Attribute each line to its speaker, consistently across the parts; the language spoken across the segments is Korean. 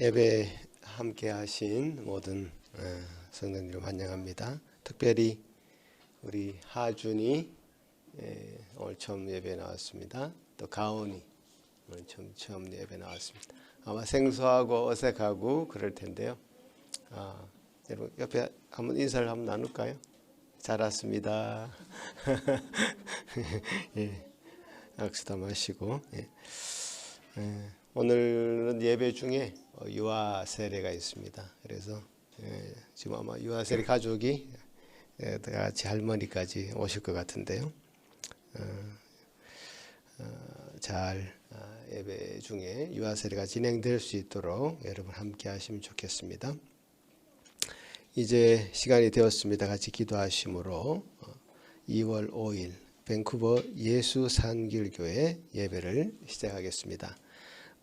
Speaker 1: 예배 함께 하신 모든 성도님들 환영합니다. 특별히 우리 하준이 오늘 처음 예배 나왔습니다. 또 가온이 오늘 처음 예배 나왔습니다. 아마 생소하고 어색하고 그럴 텐데요. 여러분 옆에 한번 인사를 한번 나눌까요? 잘 왔습니다. 예, 악수도 마시고. 예. 오늘은 예배 중에 유아 세례가 있습니다. 그래서 지금 아마 유아 세례 가족이 다 같이 할머니까지 오실 것 같은데요. 잘 예배 중에 유아 세례가 진행될 수 있도록 여러분 함께 하시면 좋겠습니다. 이제 시간이 되었습니다. 같이 기도하심으로 2월 5일 밴쿠버 예수산길교회 예배를 시작하겠습니다.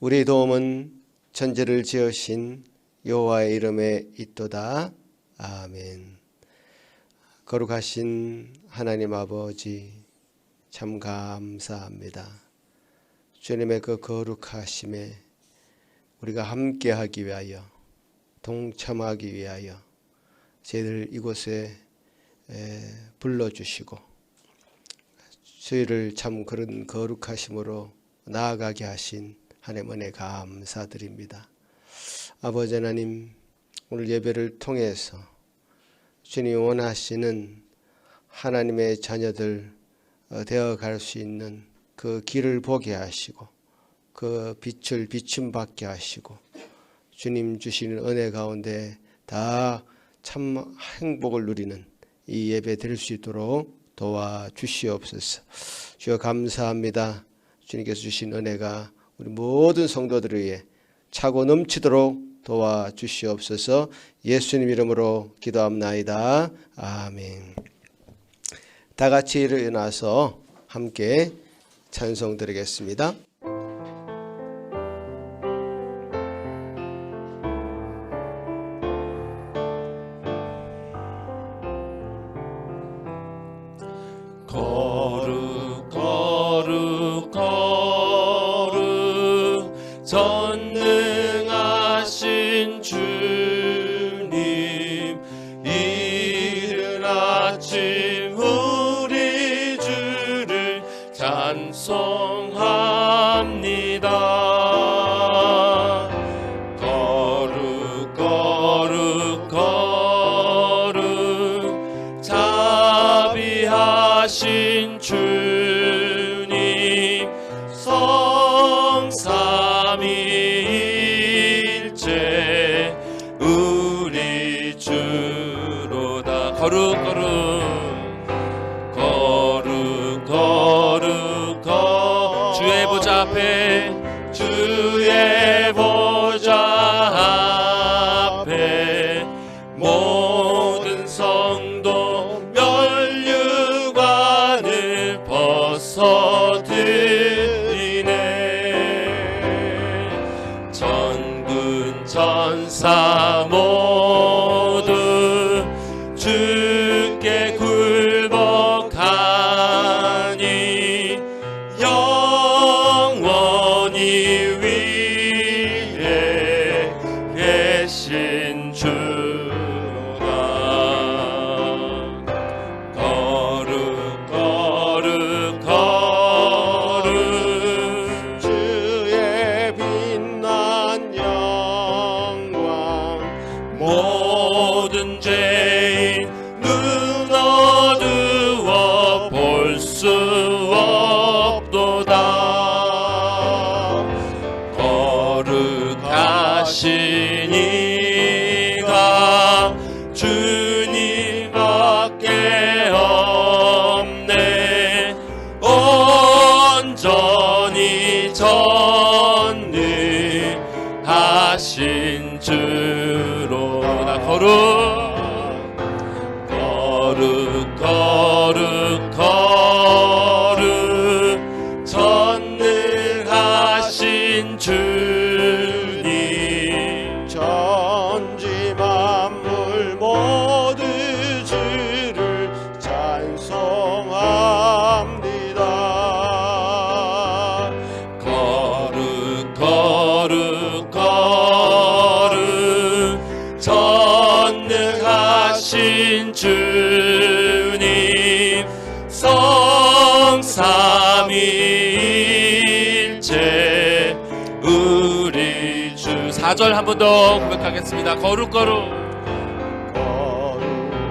Speaker 1: 우리의 도움은 천지를 지으신 여호와의 이름에 있도다. 아멘. 거룩하신 하나님 아버지 참 감사합니다. 주님의 그 거룩하심에 우리가 함께하기 위하여 동참하기 위하여 저희들 이곳에 불러주시고 저희를 참 그런 거룩하심으로 나아가게 하신 하나님 은혜 감사드립니다. 아버지 하나님, 오늘 예배를 통해서 주님이 원하시는 하나님의 자녀들 되어갈 수 있는 그 길을 보게 하시고 그 빛을 비춤받게 하시고 주님 주시는 은혜 가운데 다 참 행복을 누리는 이 예배 드릴 수 있도록 도와주시옵소서. 주여 감사합니다. 주님께서 주신 은혜가 우리 모든 성도들을 위해 차고 넘치도록 도와주시옵소서. 예수님 이름으로 기도합나이다. 아멘. 다 같이 일어나서 함께 찬송 드리겠습니다.
Speaker 2: 거룩 거룩 거룩 전능하신 주님, 이른 아침 우리 주를 찬송합니다. 거룩 거룩 거룩 자비하신 주님, 성삼위일체 우리 주로다. 거룩 거룩 거룩 거룩 거룩 주의 보좌 앞에 주의 보좌 앞에 모든 성도 면류관을 벗어드리네. 전군 전사 모두 주께 굴복하니 영원히 위에 계신 주로다. 거룩 거룩 거룩 주의 빛난 영광, 모든 죄인 눈 어두워 볼 수 없도다. 거룩하신 이가 주님밖에 없네. 온전히 전능하신 주로다. 거룩 거룩 거룩 거룩 전능하신 주님,
Speaker 1: 전지 만물 모두 주를 찬송합니다.
Speaker 2: 거룩 거룩 거룩 4절 한 번 더 고백하겠습니다. 거룩 거룩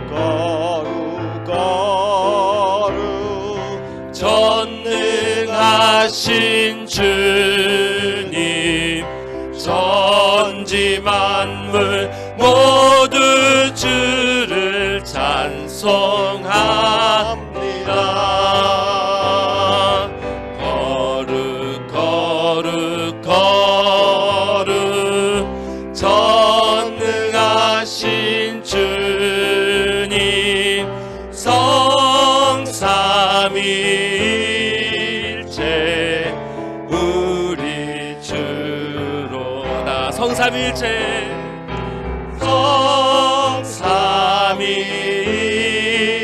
Speaker 1: 거룩 거룩
Speaker 2: 전능하신 주님 천지 만물 모두 주를 찬송합니다. 거룩 거룩 거룩 전능하신 주님 성삼위일체 우리 주로다. 성삼위일체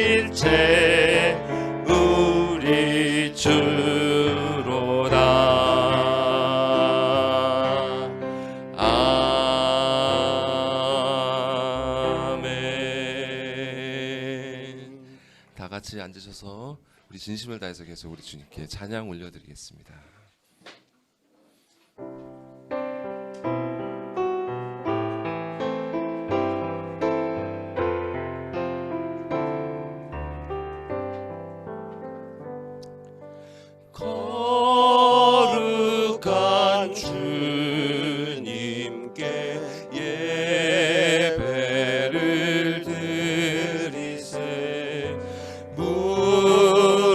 Speaker 2: 성삼위일체 우리 주로다. 아멘. 다 같이 앉으셔서 우리 진심을 다해서 계속 우리 주님께 찬양 올려드리겠습니다. 거룩한 주님께 예배를 드리세 무릎을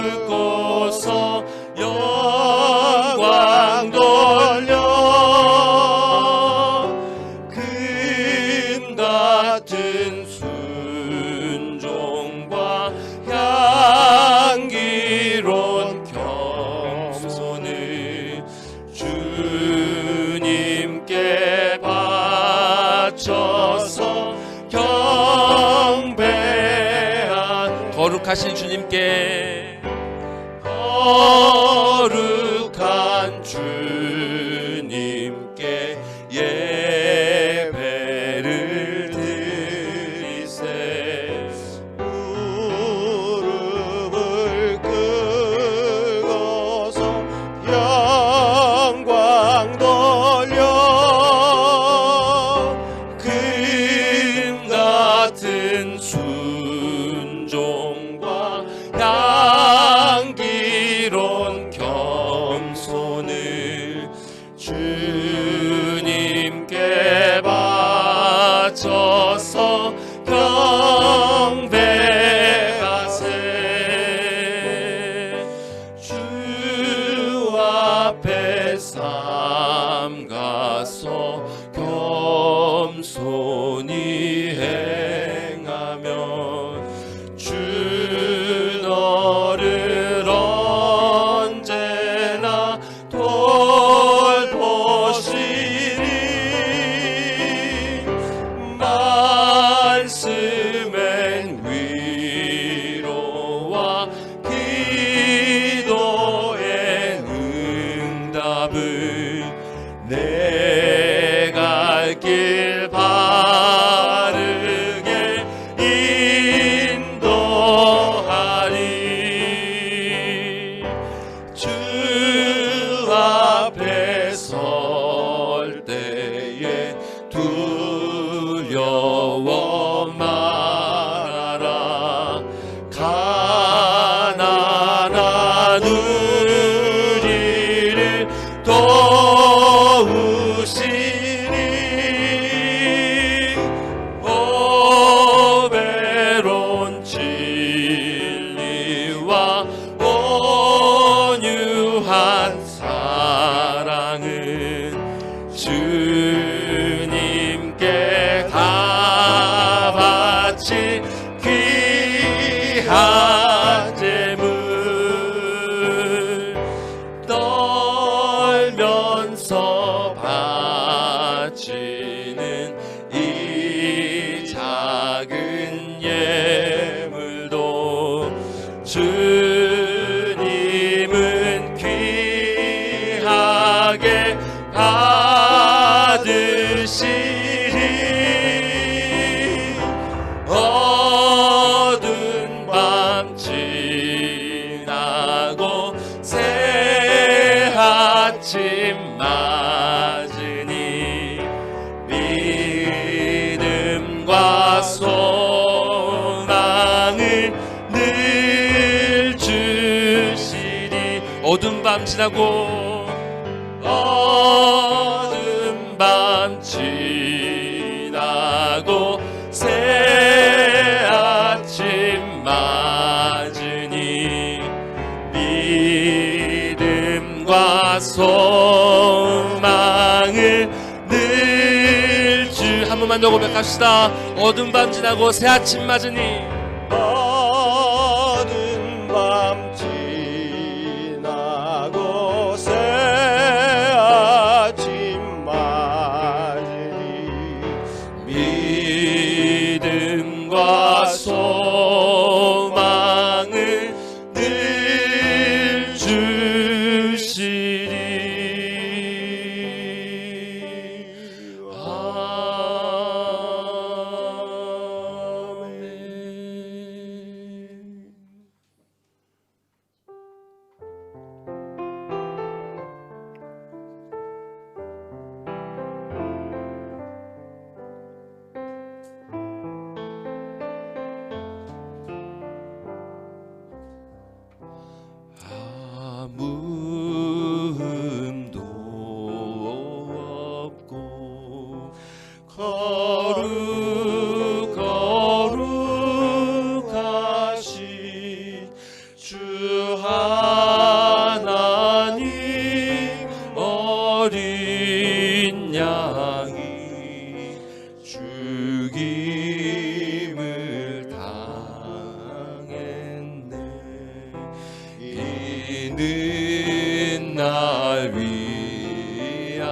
Speaker 2: 꿇고서 영광 돌려 금 같은 순종과 향기로운 겸손을 주님께 바쳐서 경배한 거룩하신 주님께 거룩한 주님께 예배를 드리세
Speaker 1: 무릎을 꿇고서 영광 돌려
Speaker 2: 금 같은 순종과 향기로운 겸손을 주님께 바쳐서 경배하세 주 앞에 삼가서 겸손히 행하면 주 너를 언제나 돌보시리 말씀엔 위로와 기도의 응답을 내 갈 길 바르게 인도하리 주 앞에 설 때에 두려워 말아라 가난한 우리를 도우시니 오베론 진리와 온유한 사랑은 주님께 다 바친 귀한 제물 떨면서 바치는 이 작은 예물도 주님은 귀하게 받으시리 어두운 밤 지나고 새 아침 맞으니 믿음과 소망을 늘 주시리. 어두운 밤 지나고 어두운 밤 지나고 새 아침 맞으니 믿음과 소망을 늘 주. 한 번만 더 고백합시다. 어두운 밤 지나고 새 아침 맞으니
Speaker 1: 어두운 밤 지나고 새 아침 맞으니
Speaker 2: 믿음과 소망을 늘 주시리. 아멘. 아무 흠도 없고 거룩하신 주 하나님 어린 양이 죽임을 당했네. 이는 날 위하여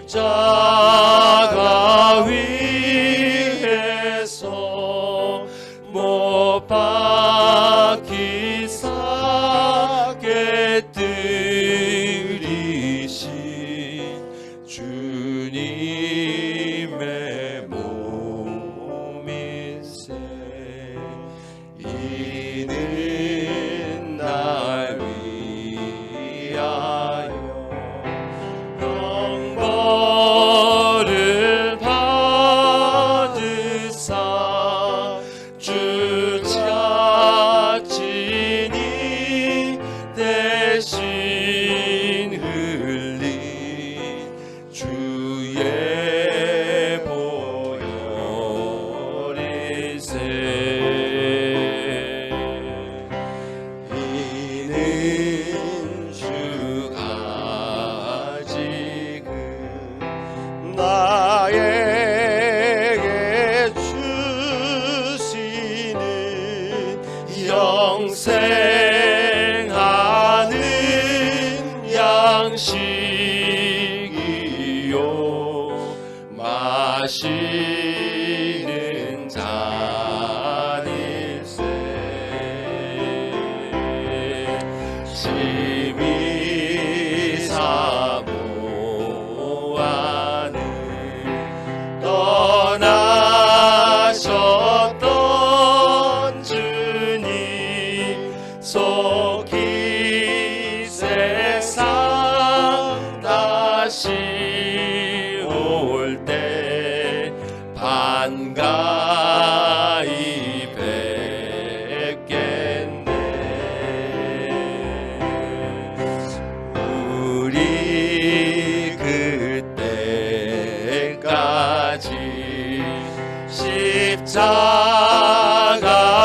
Speaker 2: 십자가 위에서 못 박히사 깨뜨리신 주님의 몸일세. 이는 날 위하여 영광을 받으사 주 자신이 대신 흘린 주의 보혈이세. 이는 주가 지금 나에게 주시는 영생하는 양식이요 마시는 잔일세. 심히 사모하는 떠나셨던 주님 속히 세상 다시 올 때 반가이 뵙겠네. 우리 그때까지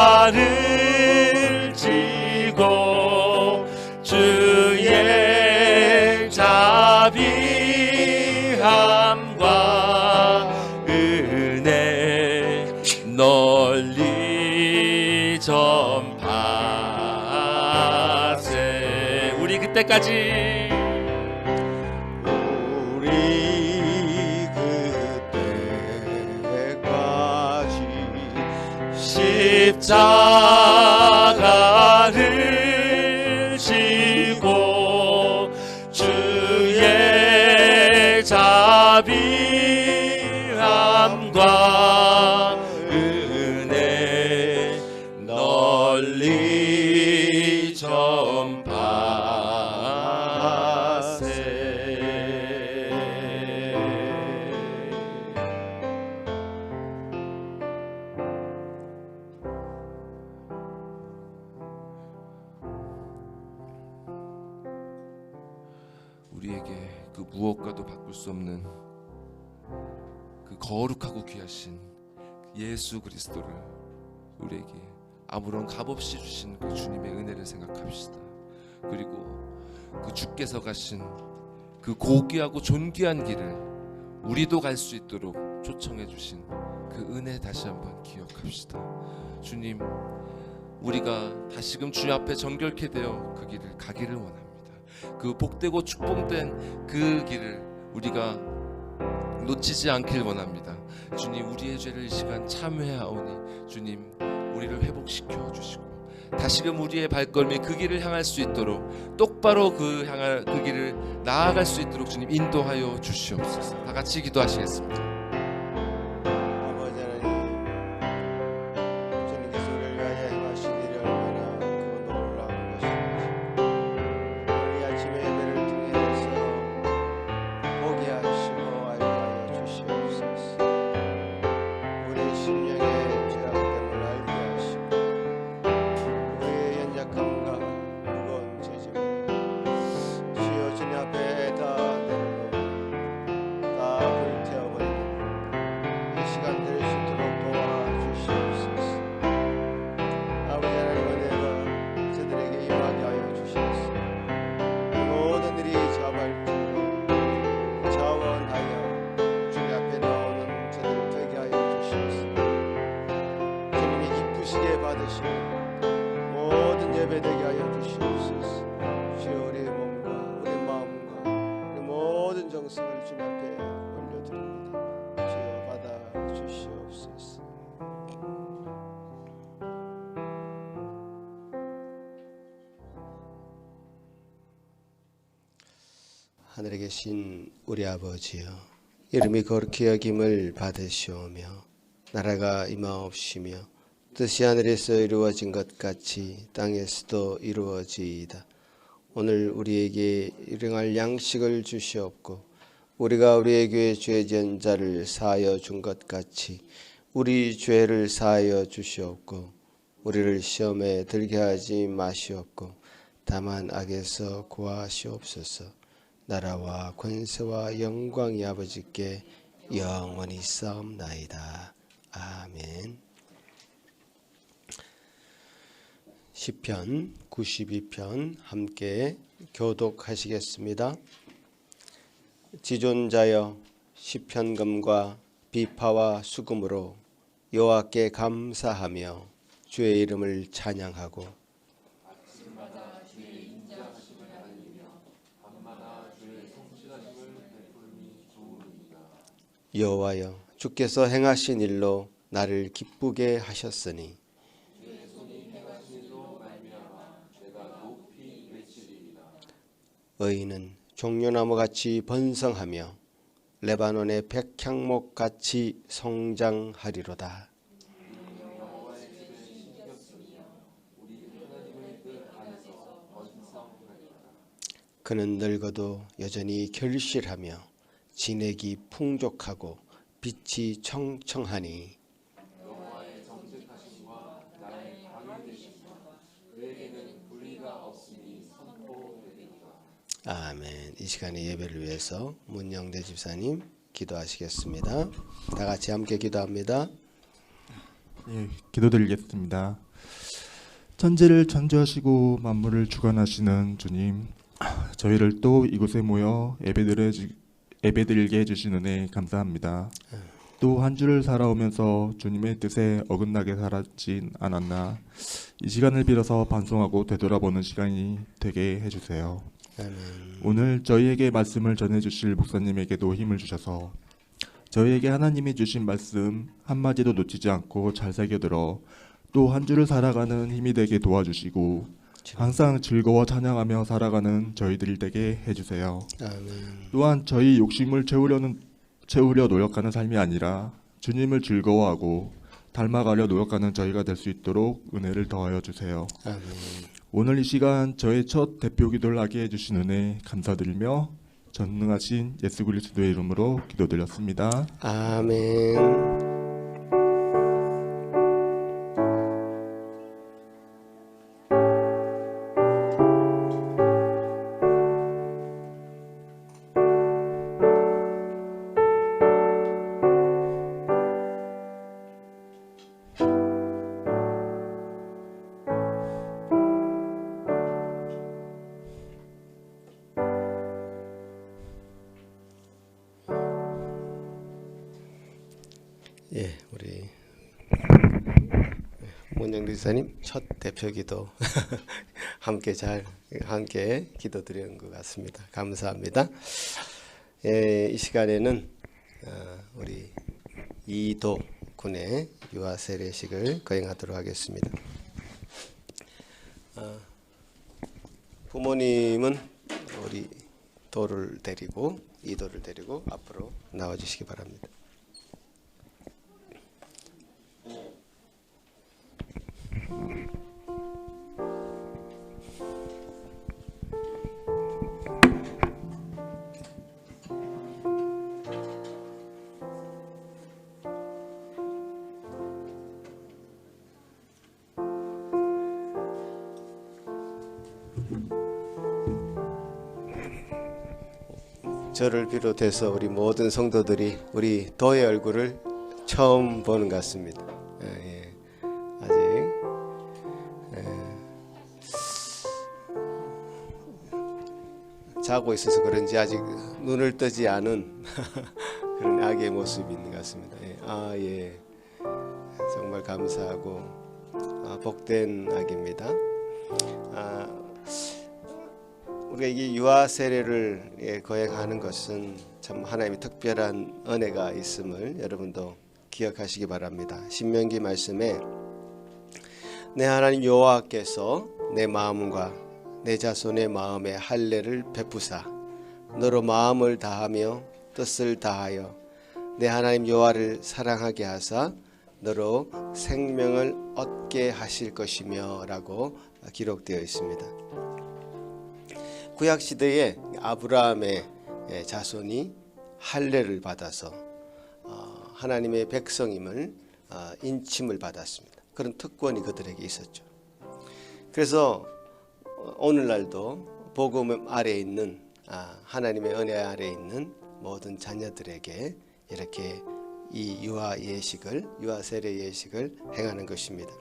Speaker 2: 십자가를 지고 주의 자비함과 은혜 널리 전파세. 우리 그때까지
Speaker 1: 우리 그때까지
Speaker 2: 십자가를 지고 주의 자비함과 은혜 널리 전파세. 우리에게 그 무엇과도 바꿀 수 없는 그 거룩하고 귀하신 예수 그리스도를 우리에게 아무런 값없이 주신 그 주님의 은혜를 생각합시다. 그리고 그 주께서 가신 그 고귀하고 존귀한 길을 우리도 갈 수 있도록 초청해 주신 그 은혜 다시 한번 기억합시다. 주님, 우리가 다시금 주님 앞에 정결케 되어 그 길을 가기를 원합니다. 그 복되고 축복된 그 길을 우리가 놓치지 않길 원합니다. 주님, 우리의 죄를 이 시간 참회하오니 주님, 우리를 회복시켜 주시고 다시금 우리의 발걸음이 그 길을 향할 수 있도록 똑바로 그 길을 나아갈 수 있도록 주님 인도하여 주시옵소서. 다 같이 기도하시겠습니다.
Speaker 1: 아버지 하나님, 주님께서 우리를 위하여 행하신 일이 얼마나 크고 놀라운 것인지 이 아침의 예배를 통해서 보게 하시고 알게 하여 주시옵소서. 우리의 심령의 죄악됨을 알게 하시고 우리의 연약함과 무거운 죄짐을 주여 주님 앞에 다 내려놓고 다 불태워버리는 이 시간 될 수 있도록 도와주시옵소서. 아버지 하나님, 은혜가 저들에게 임하게 하여 주시옵소서. 모든 일이 자발적으로 자원하여 주님 앞에 나오는 저들 되게 하여 주시옵소서. 주님이 기쁘시게 받으시는 모든 예배 되게 하여 주시옵소서. 주여, 우리의 몸과 우리의 마음과 우리 모든 정성을 주님 앞에 올려드립니다. 주여, 받아 주시옵소서. 하늘에 계신 우리 아버지여, 이름이 거룩히 여김을 받으시오며 나라가 임하옵시며 뜻이 하늘에서 이루어진 것 같이 땅에서도 이루어지이다. 오늘 우리에게 일용할 양식을 주시옵고 우리가 우리에게 죄 지은 자를 사하여 준 것 같이 우리 죄를 사하여 주시옵고 우리를 시험에 들게 하지 마시옵고 다만 악에서 구하시옵소서. 나라와 권세와 영광이 아버지께 영원히 있사옵나이다. 아멘. 시편 92편 함께 교독하시겠습니다. 지존자여, 시편금과 비파와 수금으로 여호와께 감사하며 주의 이름을 찬양하고 여호와여, 주께서 행하신 일로 나를 기쁘게 하셨으니 의인은 종려나무같이 번성하며 레바논의 백향목같이 성장하리로다. 그는 늙어도 여전히 결실하며 진액이 풍족하고 빛이 청청하니 아멘. 이 시간에 예배를 위해서 문영대 집사님 기도하시겠습니다. 다 같이 함께 기도합니다.
Speaker 3: 예, 기도드리겠습니다. 천지를 창조하시고 만물을 주관하시는 주님, 저희를 또 이곳에 모여 예배드리게 해주신 은혜 감사합니다. 또 한 주를 살아오면서 주님의 뜻에 어긋나게 살았진 않았나, 이 시간을 빌어서 반성하고 되돌아보는 시간이 되게 해주세요.
Speaker 1: 아멘.
Speaker 3: 오늘 저희에게 말씀을 전해주실 목사님에게도 힘을 주셔서 저희에게 하나님이 주신 말씀 한마디도 놓치지 않고 잘 새겨들어 또 한 주를 살아가는 힘이 되게 도와주시고 항상 즐거워 찬양하며 살아가는 저희들 되게 해주세요.
Speaker 1: 아멘.
Speaker 3: 또한 저희 욕심을 채우려 노력하는 삶이 아니라 주님을 즐거워하고 닮아가려 노력하는 저희가 될 수 있도록 은혜를 더하여 주세요.
Speaker 1: 아멘.
Speaker 3: 오늘 이 시간 저의 첫 대표 기도를 하게 해주신 은혜 감사드리며 전능하신 예수 그리스도의 이름으로 기도드렸습니다.
Speaker 1: 아멘. 예, 우리 문영리 기사님 첫 대표기도 함께 기도드리는 것 같습니다. 감사합니다. 예, 이 시간에는 우리 이도 군의 유아 세례식을 거행하도록 하겠습니다. 부모님은 우리 이도를 데리고 앞으로 나와주시기 바랍니다. 저를 비롯해서 우리 모든 성도들이 우리 도의 얼굴을 처음 보는 것 같습니다. 예, 아직 자고 있어서 그런지 아직 눈을 뜨지 않은 그런 아기의 모습이 있는 것 같습니다. 예, 정말 감사하고 복된 아기입니다. 우리가 이 유아 세례를 거행하는 것은 참 하나님의 특별한 은혜가 있음을 여러분도 기억하시기 바랍니다. 신명기 말씀에 내 하나님 여호와께서 내 마음과 내 자손의 마음에 할례를 베푸사 너로 마음을 다하며 뜻을 다하여 내 하나님 여호와를 사랑하게 하사 너로 생명을 얻게 하실 것이며 라고 기록되어 있습니다. 구약 시대에 아브라함의 자손이 할례를 받아서 하나님의 백성임을 인침을 받았습니다. 그런 특권이 그들에게 있었죠. 그래서 오늘날도 복음 아래에 있는 하나님의 은혜 아래에 있는 모든 자녀들에게 이렇게 이 유아 세례 예식을 행하는 것입니다.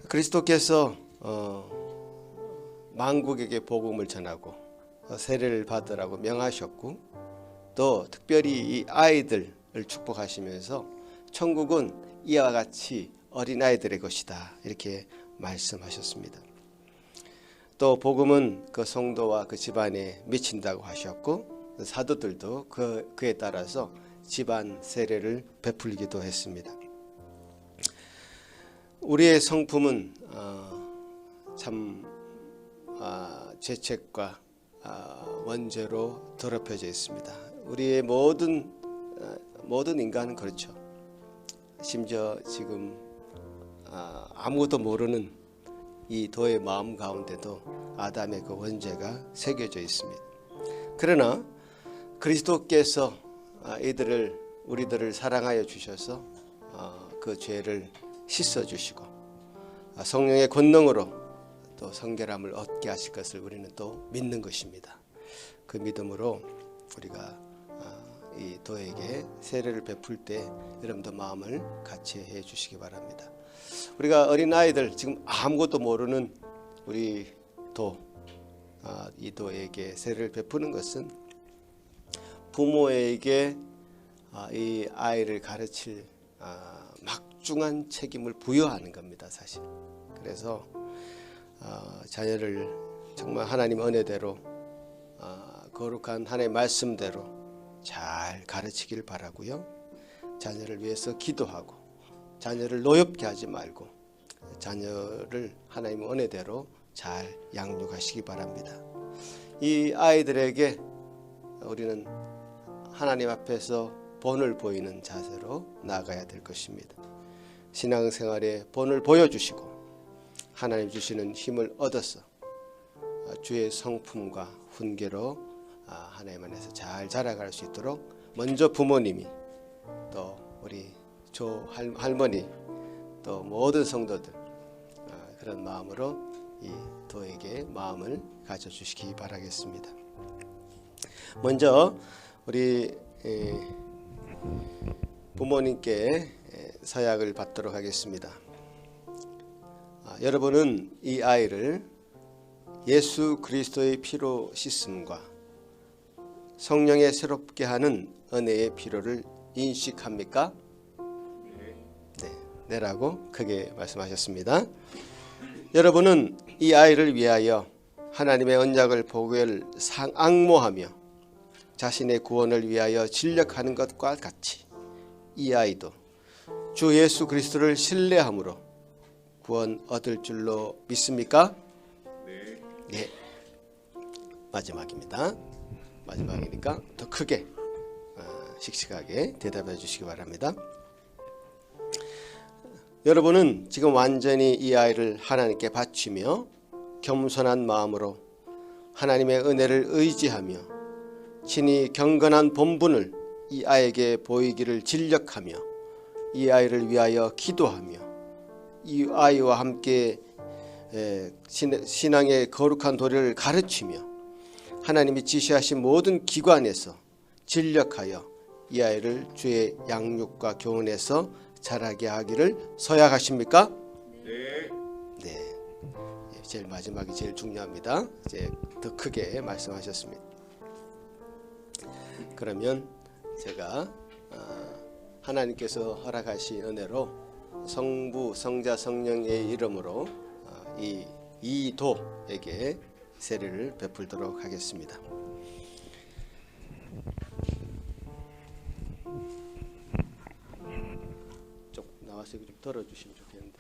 Speaker 1: 그리스도께서 만국에게 복음을 전하고 세례를 받으라고 명하셨고 또 특별히 이 아이들을 축복하시면서 천국은 이와 같이 어린아이들의 것이다 이렇게 말씀하셨습니다. 또 복음은 그 성도와 그 집안에 미친다고 하셨고 사도들도 그에 따라서 집안 세례를 베풀기도 했습니다. 우리의 성품은 참 죄책과 원죄로 더럽혀져 있습니다. 우리의 모든 인간은 그렇죠. 심지어 지금 아무것도 모르는 이 도의 마음 가운데도 아담의 그 원죄가 새겨져 있습니다. 그러나 그리스도께서 우리들을 사랑하여 주셔서 그 죄를 씻어 주시고 성령의 권능으로 또 성결함을 얻게 하실 것을 우리는 또 믿는 것입니다. 그 믿음으로 우리가 이 도에게 세례를 베풀 때 여러분도 마음을 같이 해 주시기 바랍니다. 우리가 어린아이들 지금 아무것도 모르는 우리 이 도에게 세례를 베푸는 것은 부모에게 이 아이를 가르칠 막중한 책임을 부여하는 겁니다. 사실. 그래서 자녀를 정말 하나님 은혜대로 거룩한 하나님의 말씀대로 잘 가르치길 바라고요. 자녀를 위해서 기도하고 자녀를 노엽게 하지 말고 자녀를 하나님의 은혜대로 잘 양육하시기 바랍니다. 이 아이들에게 우리는 하나님 앞에서 본을 보이는 자세로 나아가야 될 것입니다. 신앙생활에 본을 보여주시고 하나님 주시는 힘을 얻어서 주의 성품과 훈계로 하나님 안에서 잘 자라갈 수 있도록 먼저 부모님이 또 우리 할머니 또 모든 성도들 그런 마음으로 이 도에게 마음을 가져주시기 바라겠습니다. 먼저 우리 부모님께 서약을 받도록 하겠습니다. 여러분은 이 아이를 예수 그리스도의 피로 씻음과 성령의 새롭게 하는 은혜의 피로를 인식합니까? 내라고 크게 말씀하셨습니다. 여러분은 이 아이를 위하여 하나님의 언약을 복을 앙모하며 자신의 구원을 위하여 진력하는 것과 같이 이 아이도 주 예수 그리스도를 신뢰함으로 구원 얻을 줄로 믿습니까? 네. 마지막입니다. 마지막이니까 더 크게 씩씩하게 대답해 주시기 바랍니다. 여러분은 지금 완전히 이 아이를 하나님께 바치며 겸손한 마음으로 하나님의 은혜를 의지하며 친히 경건한 본분을 이 아이에게 보이기를 진력하며 이 아이를 위하여 기도하며 이 아이와 함께 신앙의 거룩한 도리를 가르치며 하나님이 지시하신 모든 기관에서 진력하여 이 아이를 주의 양육과 교훈에서 자라게 하기를 서약하십니까? 네. 제일 마지막이 제일 중요합니다. 이제 더 크게 말씀하셨습니다. 그러면 제가 하나님께서 허락하신 은혜로 성부, 성자, 성령의 이름으로 이 이도에게 세례를 베풀도록 하겠습니다. 좀 나와서 좀 덜어주시면 좋겠는데.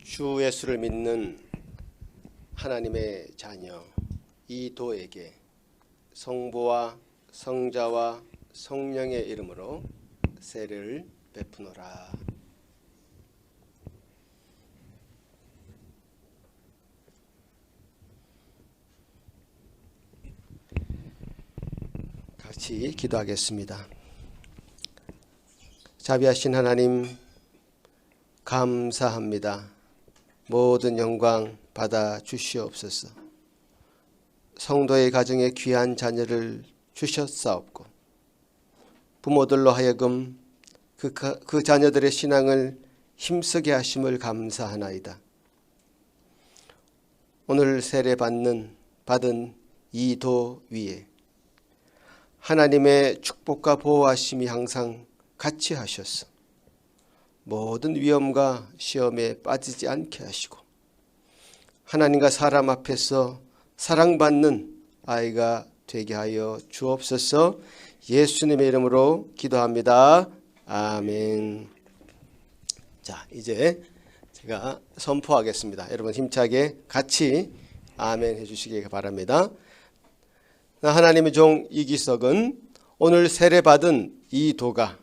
Speaker 1: 주 예수를 믿는 하나님의 자녀 이도에게 성부와 성자와 성령의 이름으로 세례를 베푸노라. 같이 기도하겠습니다. 자비하신 하나님 감사합니다. 모든 영광 받아 주시옵소서. 성도의 가정에 귀한 자녀를 주셨사옵고 부모들로 하여금 그 자녀들의 신앙을 힘쓰게 하심을 감사하나이다. 오늘 세례 받은 이 도 위에 하나님의 축복과 보호하심이 항상 같이 하셔서 모든 위험과 시험에 빠지지 않게 하시고 하나님과 사람 앞에서 사랑받는 아이가 되게 하여 주옵소서. 예수님의 이름으로 기도합니다. 아멘. 자, 이제 제가 선포하겠습니다. 여러분 힘차게 같이 아멘 해주시기 바랍니다. 하나님의 종 이기석은 오늘 세례받은 이 도가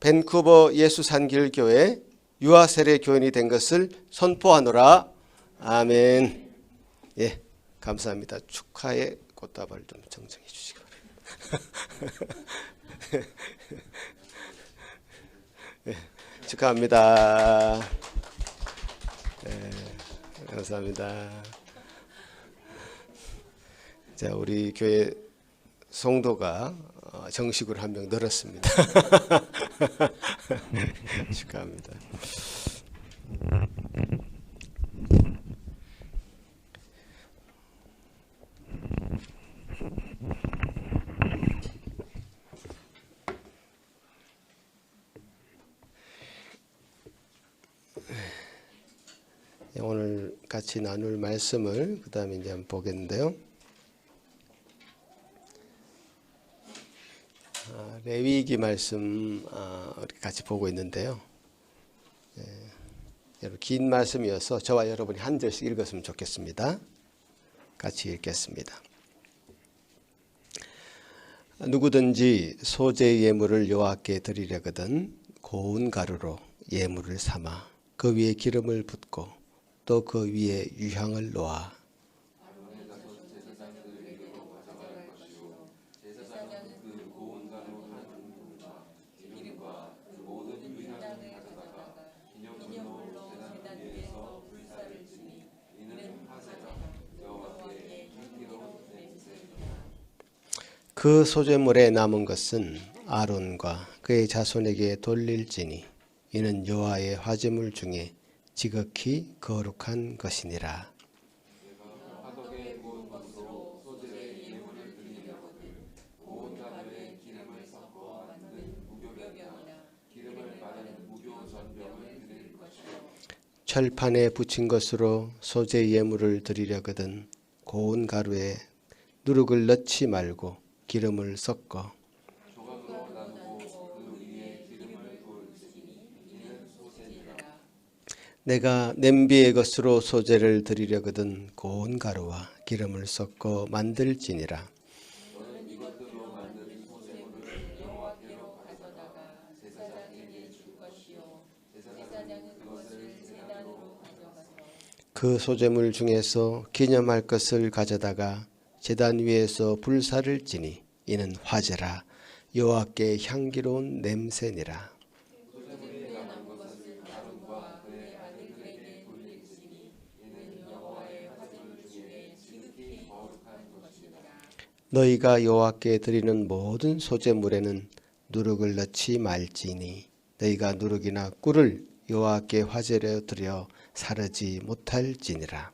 Speaker 1: 밴쿠버 예수산길교회 유아세례 교인이 된 것을 선포하노라. 아멘. 예, 감사합니다. 축하의 꽃다발 좀 정정해 주시기 바랍니다. 예, 축하합니다. 예, 감사합니다. 자, 우리 교회 성도가 정식으로 한 명 늘었습니다. 축하합니다. 오늘 같이 나눌 말씀을 그 다음에 이제 한번 보겠는데요. 레위기 말씀 우리 같이 보고 있는데요. 여러분 긴 말씀이어서 저와 여러분이 한 절씩 읽었으면 좋겠습니다. 같이 읽겠습니다. 누구든지 소재 예물을 여호와께 드리려거든 고운 가루로 예물을 삼아 그 위에 기름을 붓고 또 그 위에 유향을 놓아 그 소재물에 남은 것은 아론과 그의 자손에게 돌릴지니 이는 여호와의 화제물 중에 지극히 거룩한 것이니라. 철판에 붙인 것으로 소재 예물을 드리려거든 고운 가루에 누룩을 넣지 말고 기름을 섞어 내가 냄비의 것으로 소재를 드리려거든 고운 가루와 기름을 섞어 만들지니라. 그 소재물 중에서 기념할 것을 가져다가 제단 위에서 불사를 지니 이는 화제라. 여호와께 향기로운 냄새니라. 너희가 여호와께 드리는 모든 소재물에는 누룩을 넣지 말지니 너희가 누룩이나 꿀을 여호와께 화제로 드려 사르지 못할지니라.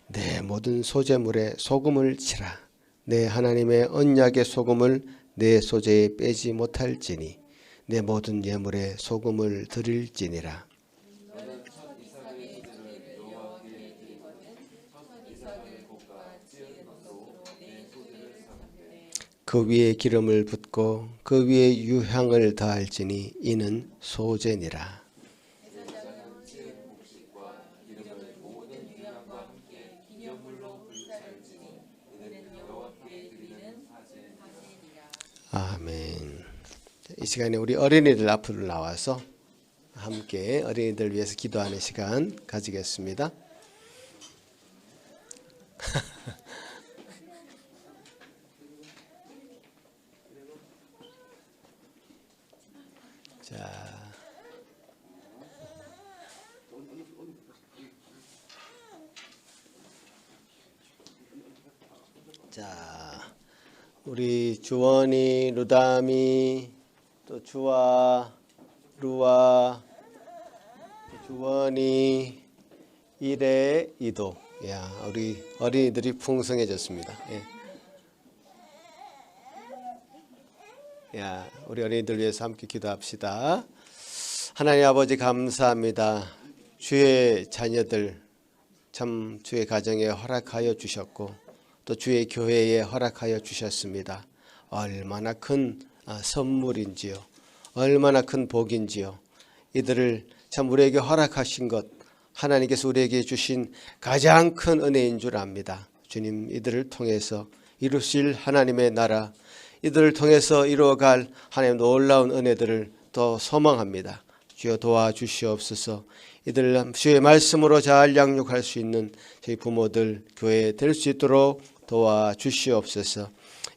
Speaker 1: 내 모든 소재물에 소금을 치라. 내 하나님의 언약의 소금을 내 소재에 빼지 못할지니 내 모든 예물에 소금을 드릴지니라. 그 위에 기름을 붓고 그 위에 유향을 더할지니 이는 소재니라. 아멘. 이 시간에 우리 어린이들 앞으로 나와서 함께 어린이들 위해서 기도하는 시간 가지겠습니다. 자, 우리 주원이, 루담이, 또 주아, 루아, 주원이, 이래, 이도. 야, 우리 어린이들이 풍성해졌습니다. 예. 야, 우리 어린이들 위해서 함께 기도합시다. 하나님 아버지 감사합니다. 주의 자녀들 참 주의 가정에 허락하여 주셨고 또 주의 교회에 허락하여 주셨습니다. 얼마나 큰 선물인지요. 얼마나 큰 복인지요. 이들을 참 우리에게 허락하신 것 하나님께서 우리에게 주신 가장 큰 은혜인 줄 압니다. 주님 이들을 통해서 이루실 하나님의 나라 이들을 통해서 이루어갈 하나님 놀라운 은혜들을 더 소망합니다. 주여 도와주시옵소서. 이들 주의 말씀으로 잘 양육할 수 있는 저희 부모들 교회에 될 수 있도록 도와주시옵소서.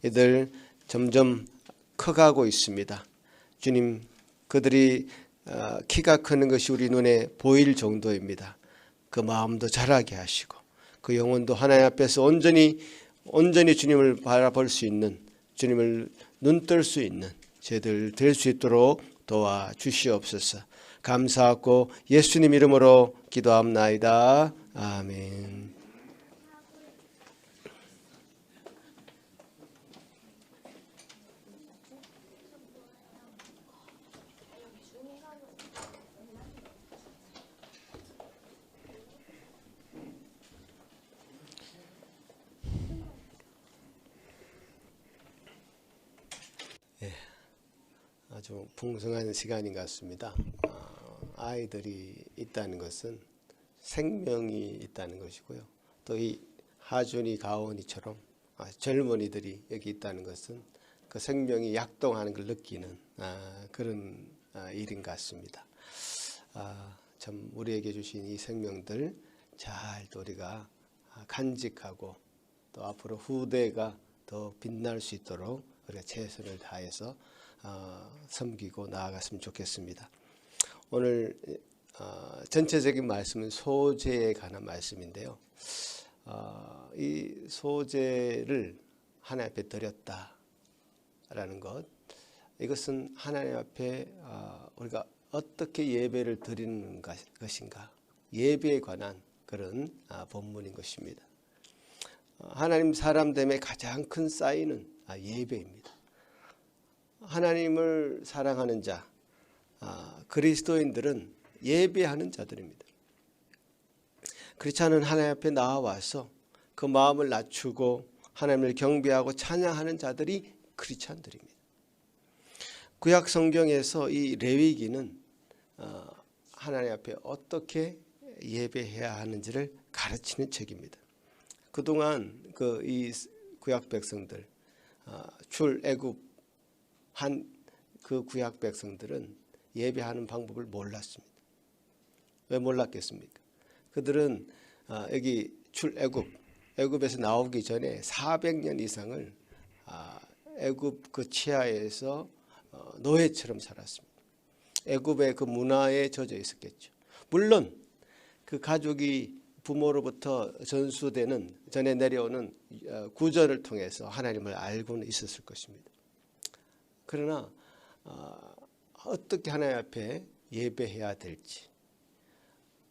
Speaker 1: 이들 점점 커가고 있습니다. 주님 그들이 키가 크는 것이 우리 눈에 보일 정도입니다. 그 마음도 자라게 하시고 그 영혼도 하나님 앞에서 온전히 주님을 바라볼 수 있는 주님을 눈뜰 수 있는 저희들 될 수 있도록 도와주시옵소서. 감사하고 예수님 이름으로 기도합나이다. 아멘. 아주 풍성한 시간인 것 같습니다. 아이들이 있다는 것은 생명이 있다는 것이고요. 또 이 하준이 가온이처럼 젊은이들이 여기 있다는 것은 그 생명이 약동하는 걸 느끼는 그런 일인 것 같습니다. 참 우리에게 주신 이 생명들 잘 또 우리가 간직하고 또 앞으로 후대가 더 빛날 수 있도록 우리가 최선을 다해서 섬기고 나아갔으면 좋겠습니다. 오늘 전체적인 말씀은 소재에 관한 말씀인데요. 이 소재를 하나님 앞에 드렸다라는 것, 이것은 하나님 앞에 우리가 어떻게 예배를 드리는 것인가, 예배에 관한 그런 본문인 것입니다. 하나님 사람됨의 가장 큰 사인은 예배입니다. 하나님을 사랑하는 자, 그리스도인들은 예배하는 자들입니다. 그렇지 않은 하나님 앞에 나와서 그 마음을 낮추고 하나님을 경배하고 찬양하는 자들이 크리스찬들입니다. 구약 성경에서 이 레위기는 하나님 앞에 어떻게 예배해야 하는지를 가르치는 책입니다. 그동안 이 구약 백성들, 출애굽한 그 구약 백성들은 예배하는 방법을 몰랐습니다. 왜 몰랐겠습니까? 그들은 여기 애굽에서 나오기 전에 400년 이상을 애굽 그 치하에서 노예처럼 살았습니다. 애굽의 그 문화에 젖어 있었겠죠. 물론 그 가족이 부모로부터 전에 내려오는 구전을 통해서 하나님을 알고는 있었을 것입니다. 그러나 어떻게 하나님 앞에 예배해야 될지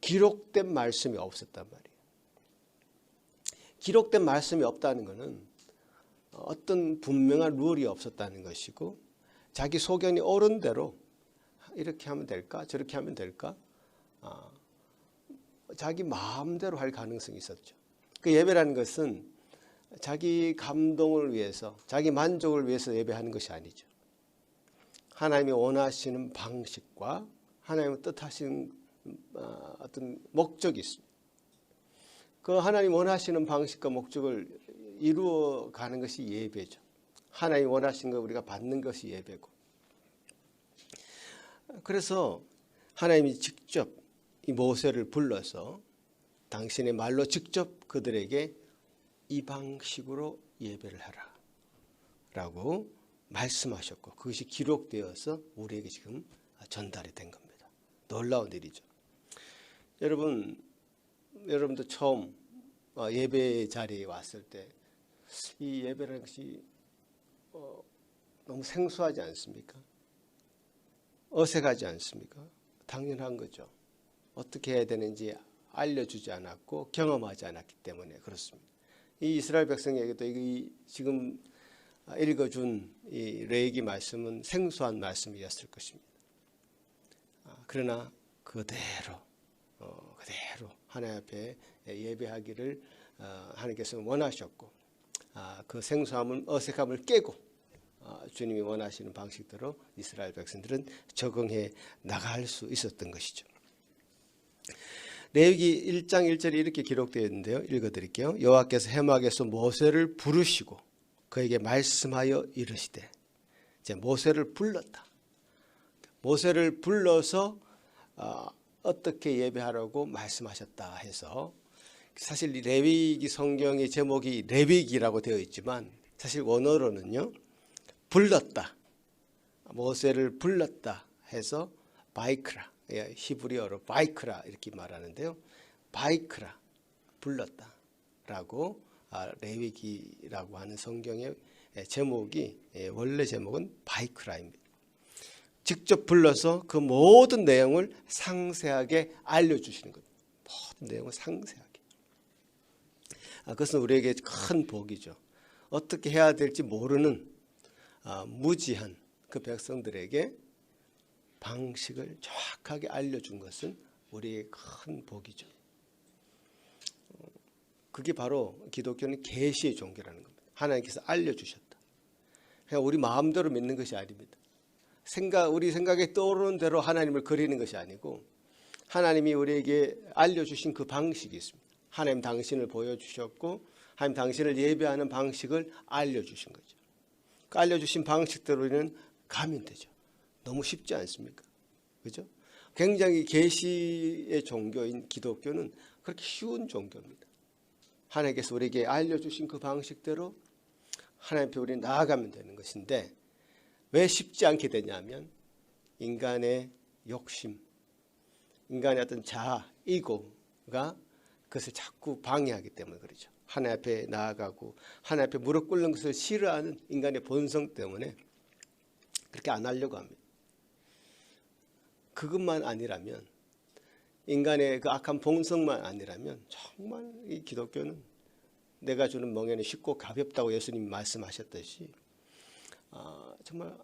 Speaker 1: 기록된 말씀이 없었단 말이에요. 기록된 말씀이 없다는 것은 어떤 분명한 룰이 없었다는 것이고, 자기 소견이 옳은 대로 이렇게 하면 될까 저렇게 하면 될까, 자기 마음대로 할 가능성이 있었죠. 그 예배라는 것은 자기 감동을 위해서, 자기 만족을 위해서 예배하는 것이 아니죠. 하나님이 원하시는 방식과 하나님의 뜻하시는 어떤 목적이 있습니다. 그 하나님 원하시는 방식과 목적을 이루어가는 것이 예배죠. 하나님 원하시는 걸 우리가 받는 것이 예배고, 그래서 하나님이 직접 이 모세를 불러서 당신의 말로 직접 그들에게 이 방식으로 예배를 하라 라고 말씀하셨고, 그것이 기록되어서 우리에게 지금 전달이 된 겁니다. 놀라운 일이죠. 여러분도 처음 예배 자리에 왔을 때 이 예배라는 것이 너무 생소하지 않습니까? 어색하지 않습니까? 당연한 거죠. 어떻게 해야 되는지 알려주지 않았고 경험하지 않았기 때문에 그렇습니다. 이 이스라엘 백성에게도 지금 읽어준 이 레위기 말씀은 생소한 말씀이었을 것입니다. 그러나 그대로 하나님 앞에 예배하기를 하나님께서 원하셨고, 그 생소함은 어색함을 깨고 주님이 원하시는 방식대로 이스라엘 백성들은 적응해 나갈 수 있었던 것이죠. 레위기 1장 1절에 이렇게 기록되어 있는데요. 읽어드릴게요. 여호와께서 해막에서 모세를 부르시고 그에게 말씀하여 이르시되, 이제 모세를 불렀다. 모세를 불러서 어떻게 예배하라고 말씀하셨다 해서, 사실 레위기 성경의 제목이 레위기라고 되어 있지만 사실 원어로는요, 불렀다, 모세를 불렀다 해서 바이크라, 히브리어로 바이크라 이렇게 말하는데요. 바이크라, 불렀다라고 레위기라고 하는 성경의 제목이, 원래 제목은 바이크라입니다. 직접 불러서 그 모든 내용을 상세하게 알려주시는 겁니다. 모든 내용을 상세하게. 그것은 우리에게 큰 복이죠. 어떻게 해야 될지 모르는 무지한 그 백성들에게 방식을 정확하게 알려준 것은 우리의 큰 복이죠. 그게 바로 기독교는 계시의 종교라는 겁니다. 하나님께서 알려주셨다. 그냥 우리 마음대로 믿는 것이 아닙니다. 우리 생각에 떠오르는 대로 하나님을 그리는 것이 아니고, 하나님이 우리에게 알려주신 그 방식이 있습니다. 하나님 당신을 보여주셨고, 하나님 당신을 예배하는 방식을 알려주신 거죠. 그 알려주신 방식대로 우리는 가면 되죠. 너무 쉽지 않습니까? 그죠? 굉장히 계시의 종교인 기독교는 그렇게 쉬운 종교입니다. 하나님께서 우리에게 알려주신 그 방식대로 하나님 앞에 우리는 나아가면 되는 것인데, 왜 쉽지 않게 되냐면 인간의 욕심, 인간의 어떤 자아, 이고가 그것을 자꾸 방해하기 때문에 그러죠. 하나님 앞에 나아가고 하나님 앞에 무릎 꿇는 것을 싫어하는 인간의 본성 때문에 그렇게 안 하려고 합니다. 그것만 아니라면, 인간의 그 악한 본성만 아니라면 정말 이 기독교는 내가 주는 멍에는 쉽고 가볍다고 예수님이 말씀하셨듯이 정말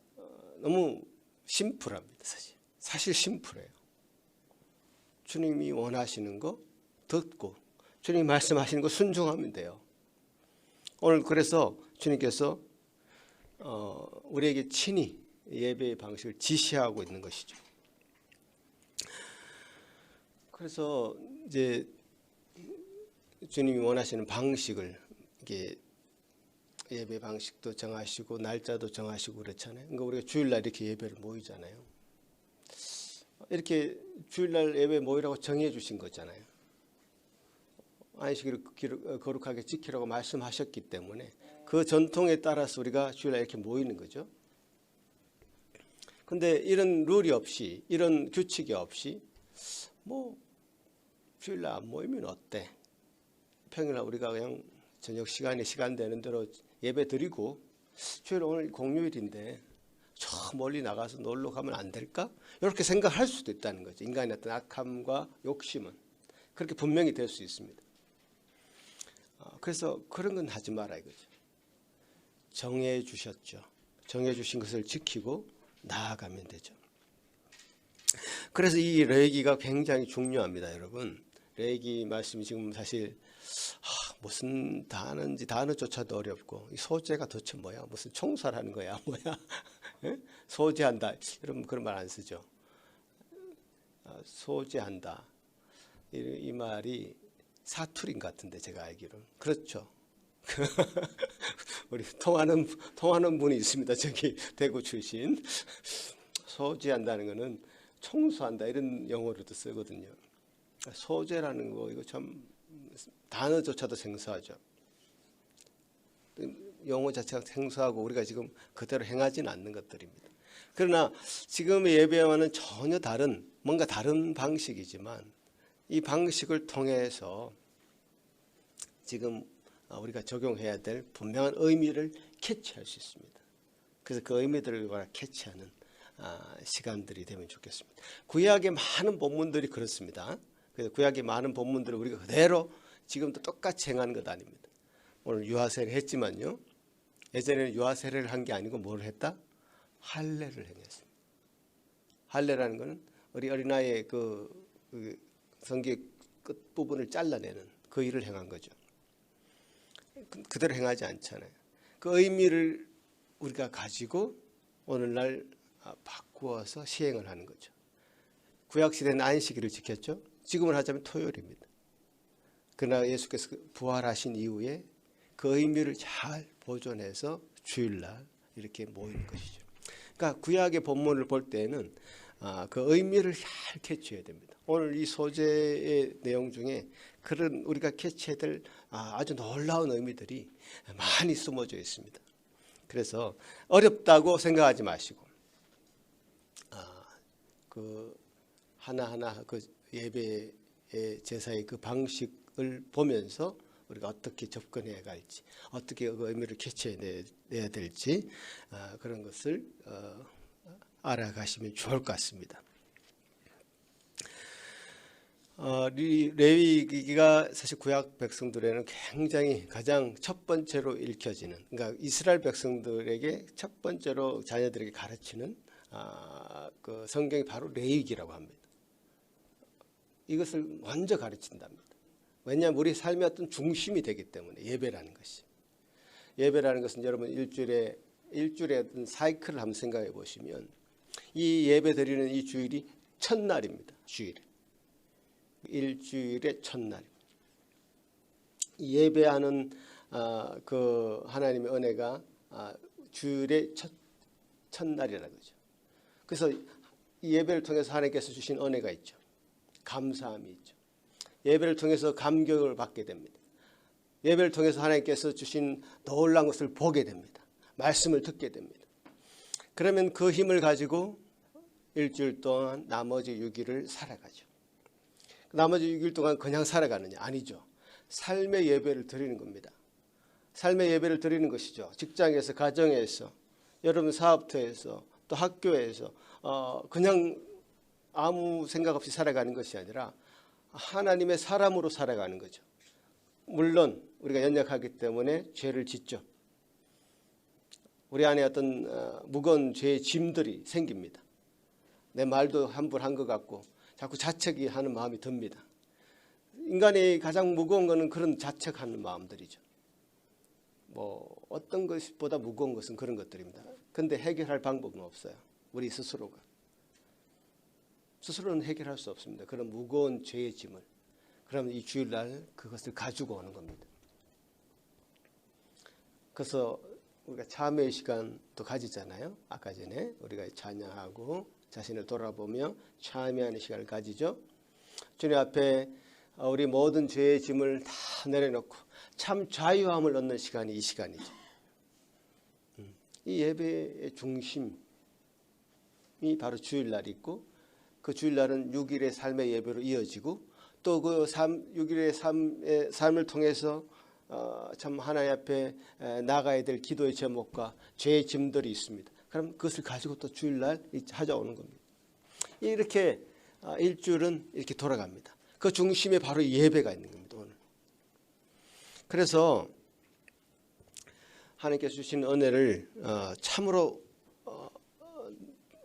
Speaker 1: 너무 심플합니다. 사실 심플해요. 주님이 원하시는 거 듣고 주님이 말씀하시는 거 순종하면 돼요. 오늘 그래서 주님께서 우리에게 친히 예배의 방식을 지시하고 있는 것이죠. 그래서 이제 주님이 원하시는 방식을, 이게 예배 방식도 정하시고 날짜도 정하시고 그렇잖아요. 그러니까 우리가 주일날 이렇게 예배를 모이잖아요. 이렇게 주일날 예배 모이라고 정해 주신 거잖아요. 안식일을 거룩하게 지키라고 말씀하셨기 때문에 그 전통에 따라서 우리가 주일날 이렇게 모이는 거죠. 근데 이런 룰이 없이, 이런 규칙이 없이 뭐 주일날 안 모이면 어때? 평일날 우리가 그냥 저녁 시간에 시간 되는 대로 예배 드리고, 주일 오늘 공휴일인데 저 멀리 나가서 놀러 가면 안 될까? 이렇게 생각할 수도 있다는 거죠. 인간의 어떤 악함과 욕심은 그렇게 분명히 될 수 있습니다. 그래서 그런 건 하지 마라 이거죠. 정해 주셨죠. 정해 주신 것을 지키고 나아가면 되죠. 그래서 이 레위기가 굉장히 중요합니다, 여러분. 레위기 말씀이 지금 사실 무슨 단어인지 단어조차도 어렵고, 이 소재가 도대체 뭐야? 무슨 청소하는 거야? 뭐야? 소재한다. 여러분 그런 말 안 쓰죠. 소재한다. 이 말이 사투리인 것 같은데 제가 알기로는. 그렇죠. 우리 통하는 분이 있습니다. 저기 대구 출신. 소재한다는 거는 청소한다 이런 용어로도 쓰거든요. 소재라는 거 이거 참 단어조차도 생소하죠. 용어 자체가 생소하고 우리가 지금 그대로 행하지는 않는 것들입니다. 그러나 지금의 예배와는 전혀 다른, 뭔가 다른 방식이지만 이 방식을 통해서 지금 우리가 적용해야 될 분명한 의미를 캐치할 수 있습니다. 그래서 그 의미들을 캐치하는 시간들이 되면 좋겠습니다. 구약의 많은 본문들이 그렇습니다. 그래서 구약의 많은 본문들을 우리가 그대로 지금도 똑같이 행하는 것 아닙니다. 오늘 유아세를 했지만요. 예전에는 유아세를 한 게 아니고 뭘 했다? 할례를 행했습니다. 할례라는 것은 우리 어린아이의 그 성기 끝부분을 잘라내는 그 일을 행한 거죠. 그대로 행하지 않잖아요. 그 의미를 우리가 가지고 오늘날 바꾸어서 시행을 하는 거죠. 구약시대는 안식일을 지켰죠. 지금을 하자면 토요일입니다. 그러나 예수께서 부활하신 이후에 그 의미를 잘 보존해서 주일날 이렇게 모이는 것이죠. 그러니까 구약의 본문을 볼 때는 그 의미를 잘 캐치해야 됩니다. 오늘 이 소재의 내용 중에 그런 우리가 캐치해야 될 아주 놀라운 의미들이 많이 숨어져 있습니다. 그래서 어렵다고 생각하지 마시고 그 하나하나 그 예배의 제사의 그 방식을 보면서 우리가 어떻게 접근해야 갈지, 어떻게 그 의미를 캐치해내야 될지 그런 것을 알아가시면 좋을 것 같습니다. 레위기가 사실 구약 백성들에는 굉장히 가장 첫 번째로 읽혀지는, 그러니까 이스라엘 백성들에게 첫 번째로 자녀들에게 가르치는 그 성경이 바로 레위기라고 합니다. 이것을 먼저 가르친답니다. 왜냐하면 우리 삶의 어떤 중심이 되기 때문에, 예배라는 것이. 예배라는 것은 여러분 일주일의 어떤 사이클을 한번 생각해 보시면 이 예배 드리는 이 주일이 첫날입니다. 일주일의 첫날. 예배하는 그 하나님의 은혜가 주일의 첫날이라는 거죠. 그래서 이 예배를 통해서 하나님께서 주신 은혜가 있죠. 감사함이 있죠. 예배를 통해서 감격을 받게 됩니다. 예배를 통해서 하나님께서 주신 놀라운 것을 보게 됩니다. 말씀을 듣게 됩니다. 그러면 그 힘을 가지고 일주일 동안 나머지 6일을 살아가죠. 나머지 6일 동안 그냥 살아가느냐? 아니죠. 삶의 예배를 드리는 겁니다. 삶의 예배를 드리는 것이죠. 직장에서, 가정에서, 여러분 사업터에서, 또 학교에서 그냥 아무 생각 없이 살아가는 것이 아니라 하나님의 사람으로 살아가는 거죠. 물론 우리가 연약하기 때문에 죄를 짓죠. 우리 안에 어떤 무거운 죄의 짐들이 생깁니다. 내 말도 함부로한 것 같고 자꾸 자책이 하는 마음이 듭니다. 인간이 가장 무거운 것은 그런 자책하는 마음들이죠. 뭐 어떤 것보다 무거운 것은 그런 것들입니다. 근데 해결할 방법은 없어요. 우리 스스로가. 스스로는 해결할 수 없습니다. 그런 무거운 죄의 짐을. 그러면 이 주일날 그것을 가지고 오는 겁니다. 그래서 우리가 참회의 시간도 가지잖아요. 아까 전에 우리가 찬양하고 자신을 돌아보며 참회하는 시간을 가지죠. 주님 앞에 우리 모든 죄의 짐을 다 내려놓고 참 자유함을 얻는 시간이 이 시간이죠. 이 예배의 중심이 바로 주일날이 있고 그 주일날은 6일의 삶의 예배로 이어지고 또 그 6일의 삶을 통해서 참 하나님 앞에 나가야 될 기도의 제목과 죄의 짐들이 있습니다. 그럼 그것을 가지고 또 주일날 찾아오는 겁니다. 이렇게 일주일은 이렇게 돌아갑니다. 그 중심에 바로 예배가 있는 겁니다. 오늘. 그래서 하나님께서 주신 은혜를 참으로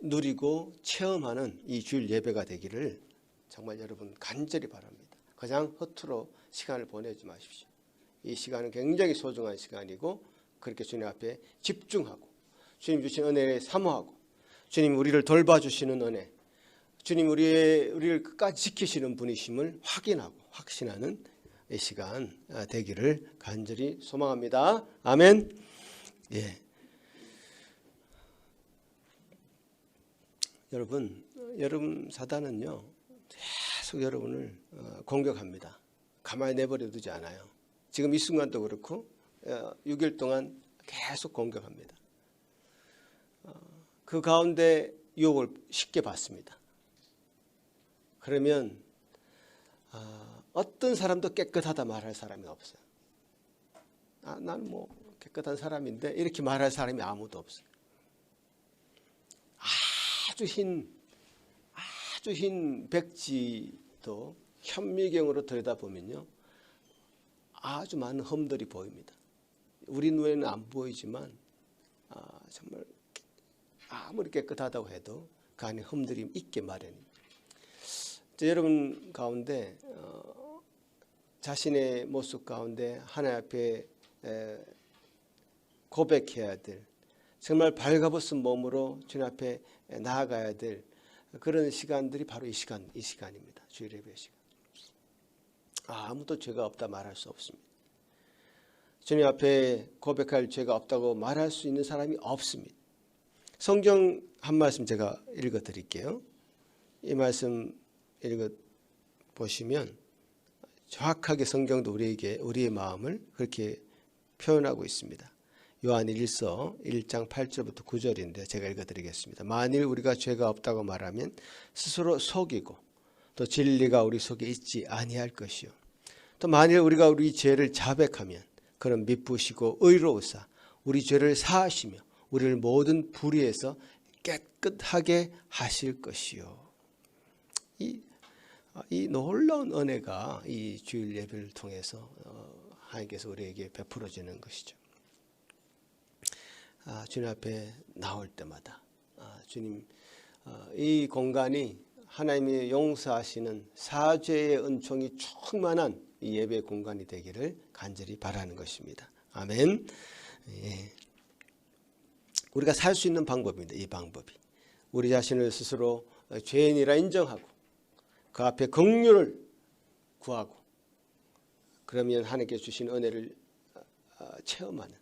Speaker 1: 누리고 체험하는 이 주일 예배가 되기를 정말 여러분 간절히 바랍니다. 그냥 허투루 시간을 보내지 마십시오. 이 시간은 굉장히 소중한 시간이고 그렇게 주님 앞에 집중하고 주님 주신 은혜에 사모하고 주님 우리를 돌봐주시는 은혜, 주님 우리를 끝까지 지키시는 분이심을 확인하고 확신하는 이 시간 되기를 간절히 소망합니다. 아멘. 예. 여러분 사단은요 계속 여러분을 공격합니다. 가만히 내버려 두지 않아요. 지금 이 순간도 그렇고 6일 동안 계속 공격합니다. 그 가운데 유혹을 쉽게 받습니다. 그러면 어떤 사람도 깨끗하다 말할 사람이 없어요. 난 뭐 깨끗한 사람인데 이렇게 말할 사람이 아무도 없어요. 아주 흰 백지도 현미경으로 들여다보면요 아주 많은 흠들이 보입니다. 우리 눈에는 안 보이지만 정말 아무리 깨끗하다고 해도 그 안에 흠들이 있게 마련입니다. 여러분 가운데 자신의 모습 가운데 하나님 앞에 고백해야 될 정말 발가벗은 몸으로 주님 앞에 나아가야 될 그런 시간들이 바로 이 시간입니다. 주일 예배 시간. 아무도 죄가 없다 말할 수 없습니다. 주님 앞에 고백할 죄가 없다고 말할 수 있는 사람이 없습니다. 성경 한 말씀 제가 읽어 드릴게요. 이 말씀 읽어 보시면 정확하게 성경도 우리의 마음을 그렇게 표현하고 있습니다. 요한 1서 1장 8절부터 9절인데 제가 읽어드리겠습니다. 만일 우리가 죄가 없다고 말하면 스스로 속이고 또 진리가 우리 속에 있지 아니할 것이요. 또 만일 우리가 우리 죄를 자백하면 그는 미쁘시고 의로우사 우리 죄를 사하시며 우리를 모든 불의에서 깨끗하게 하실 것이요. 이 놀라운 은혜가 이 주일 예배를 통해서 하나님께서 우리에게 베풀어지는 것이죠. 주님 앞에 나올 때마다 주님 이 공간이 하나님이 용서하시는 사죄의 은총이 충만한 이 예배 공간이 되기를 간절히 바라는 것입니다. 아멘. 예. 우리가 살 수 있는 방법입니다. 이 방법이 우리 자신을 스스로 죄인이라 인정하고 그 앞에 긍휼을 구하고 그러면 하나님께 주신 은혜를 체험하는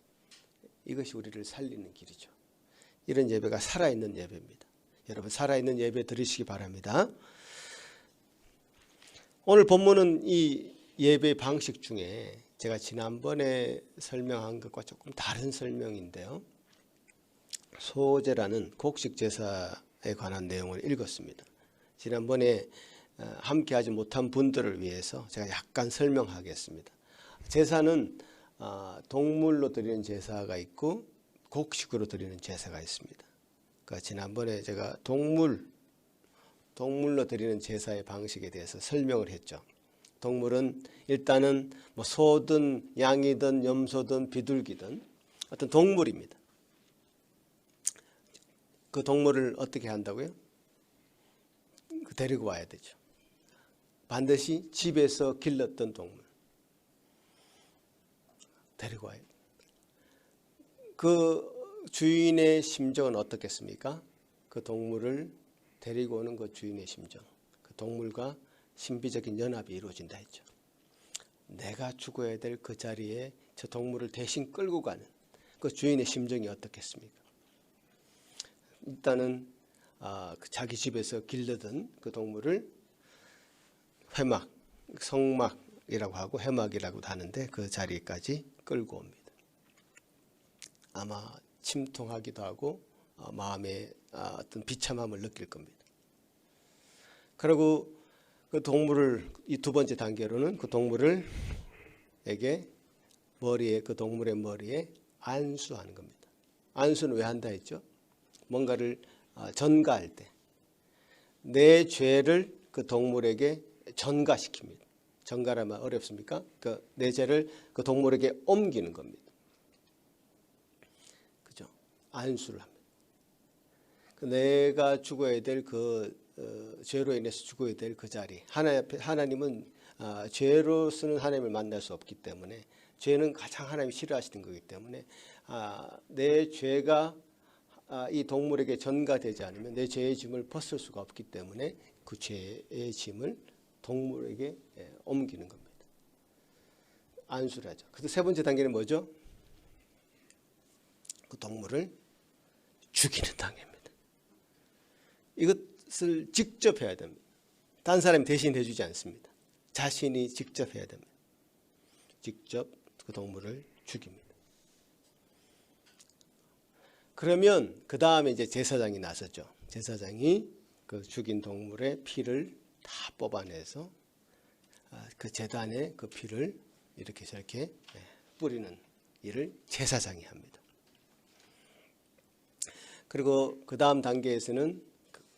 Speaker 1: 이것이 우리를 살리는 길이죠. 이런 예배가 살아있는 예배입니다. 여러분 살아있는 예배 드리시기 바랍니다. 오늘 본문은 이 예배 방식 중에 제가 지난번에 설명한 것과 조금 다른 설명인데요. 소제라는 곡식 제사에 관한 내용을 읽었습니다. 지난번에 함께하지 못한 분들을 위해서 제가 약간 설명하겠습니다. 제사는 동물로 드리는 제사가 있고 곡식으로 드리는 제사가 있습니다. 그러니까 지난번에 제가 동물로 드리는 제사의 방식에 대해서 설명을 했죠. 동물은 일단은 뭐 소든 양이든 염소든 비둘기든 어떤 동물입니다. 그 동물을 어떻게 한다고요? 데리고 와야 되죠. 반드시 집에서 길렀던 동물 데리고 와야 돼요. 그 주인의 심정은 어떻겠습니까? 그 동물을 데리고 오는 그 주인의 심정, 그 동물과 신비적인 연합이 이루어진다 했죠. 내가 죽어야 될 그 자리에 저 동물을 대신 끌고 가는 그 주인의 심정이 어떻겠습니까? 일단은 자기 집에서 길르던 그 동물을 회막, 성막이라고 하고 회막이라고도 하는데 그 자리까지 끌고 옵니다. 아마 침통하기도 하고 마음에 어떤 비참함을 느낄 겁니다. 그리고 그 동물을 이 두 번째 단계로는 그 동물을 에게 머리에 그 동물의 머리에 안수하는 겁니다. 안수는 왜 한다 했죠? 뭔가를 전가할 때 내 죄를 그 동물에게 전가시킵니다. 전가라면 어렵습니까? 내 죄를 그 동물에게 옮기는 겁니다. 그죠? 안수를 합니다. 내가 죽어야 될 죄로 인해서 죽어야 될 그 자리. 하나님은 죄로서는 하나님을 만날 수 없기 때문에 죄는 가장 하나님이 싫어하시는 거기 때문에 내 죄가 이 동물에게 전가되지 않으면 내 죄의 짐을 벗을 수가 없기 때문에 그 죄의 짐을 동물에게 옮기는 겁니다. 안수를 하죠. 그래서 세 번째 단계는 뭐죠? 그 동물을 죽이는 단계입니다. 이것을 직접 해야 됩니다. 다른 사람이 대신 해주지 않습니다. 자신이 직접 해야 됩니다. 직접 그 동물을 죽입니다. 그러면 그 다음에 이제 제사장이 나서죠. 제사장이 그 죽인 동물의 피를 다 뽑아내서 그 제단에 그 피를 이렇게 저렇게 뿌리는 일을 제사장이 합니다. 그리고 그 다음 단계에서는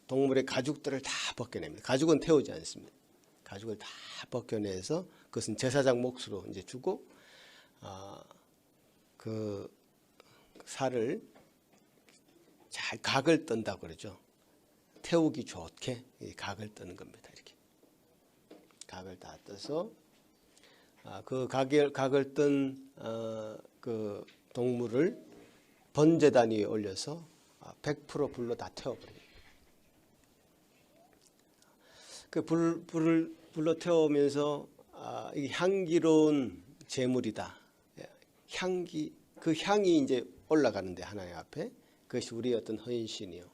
Speaker 1: 동물의 가죽들을 다 벗겨냅니다. 가죽은 태우지 않습니다. 가죽을 다 벗겨내서 그것은 제사장 몫으로 이제 주고 그 살을 잘 각을 뜬다고 그러죠. 태우기 좋게 각을 뜨는 겁니다. 이렇게 각을 다 떠서 그 각을 뜬 그 동물을 번제단 위에 올려서 100% 불로 다 태워버립니다. 그 불로 태우면서 이게 향기로운 제물이다. 그 향이 이제 올라가는데 하나님 앞에 그것이 우리의 어떤 헌신이요.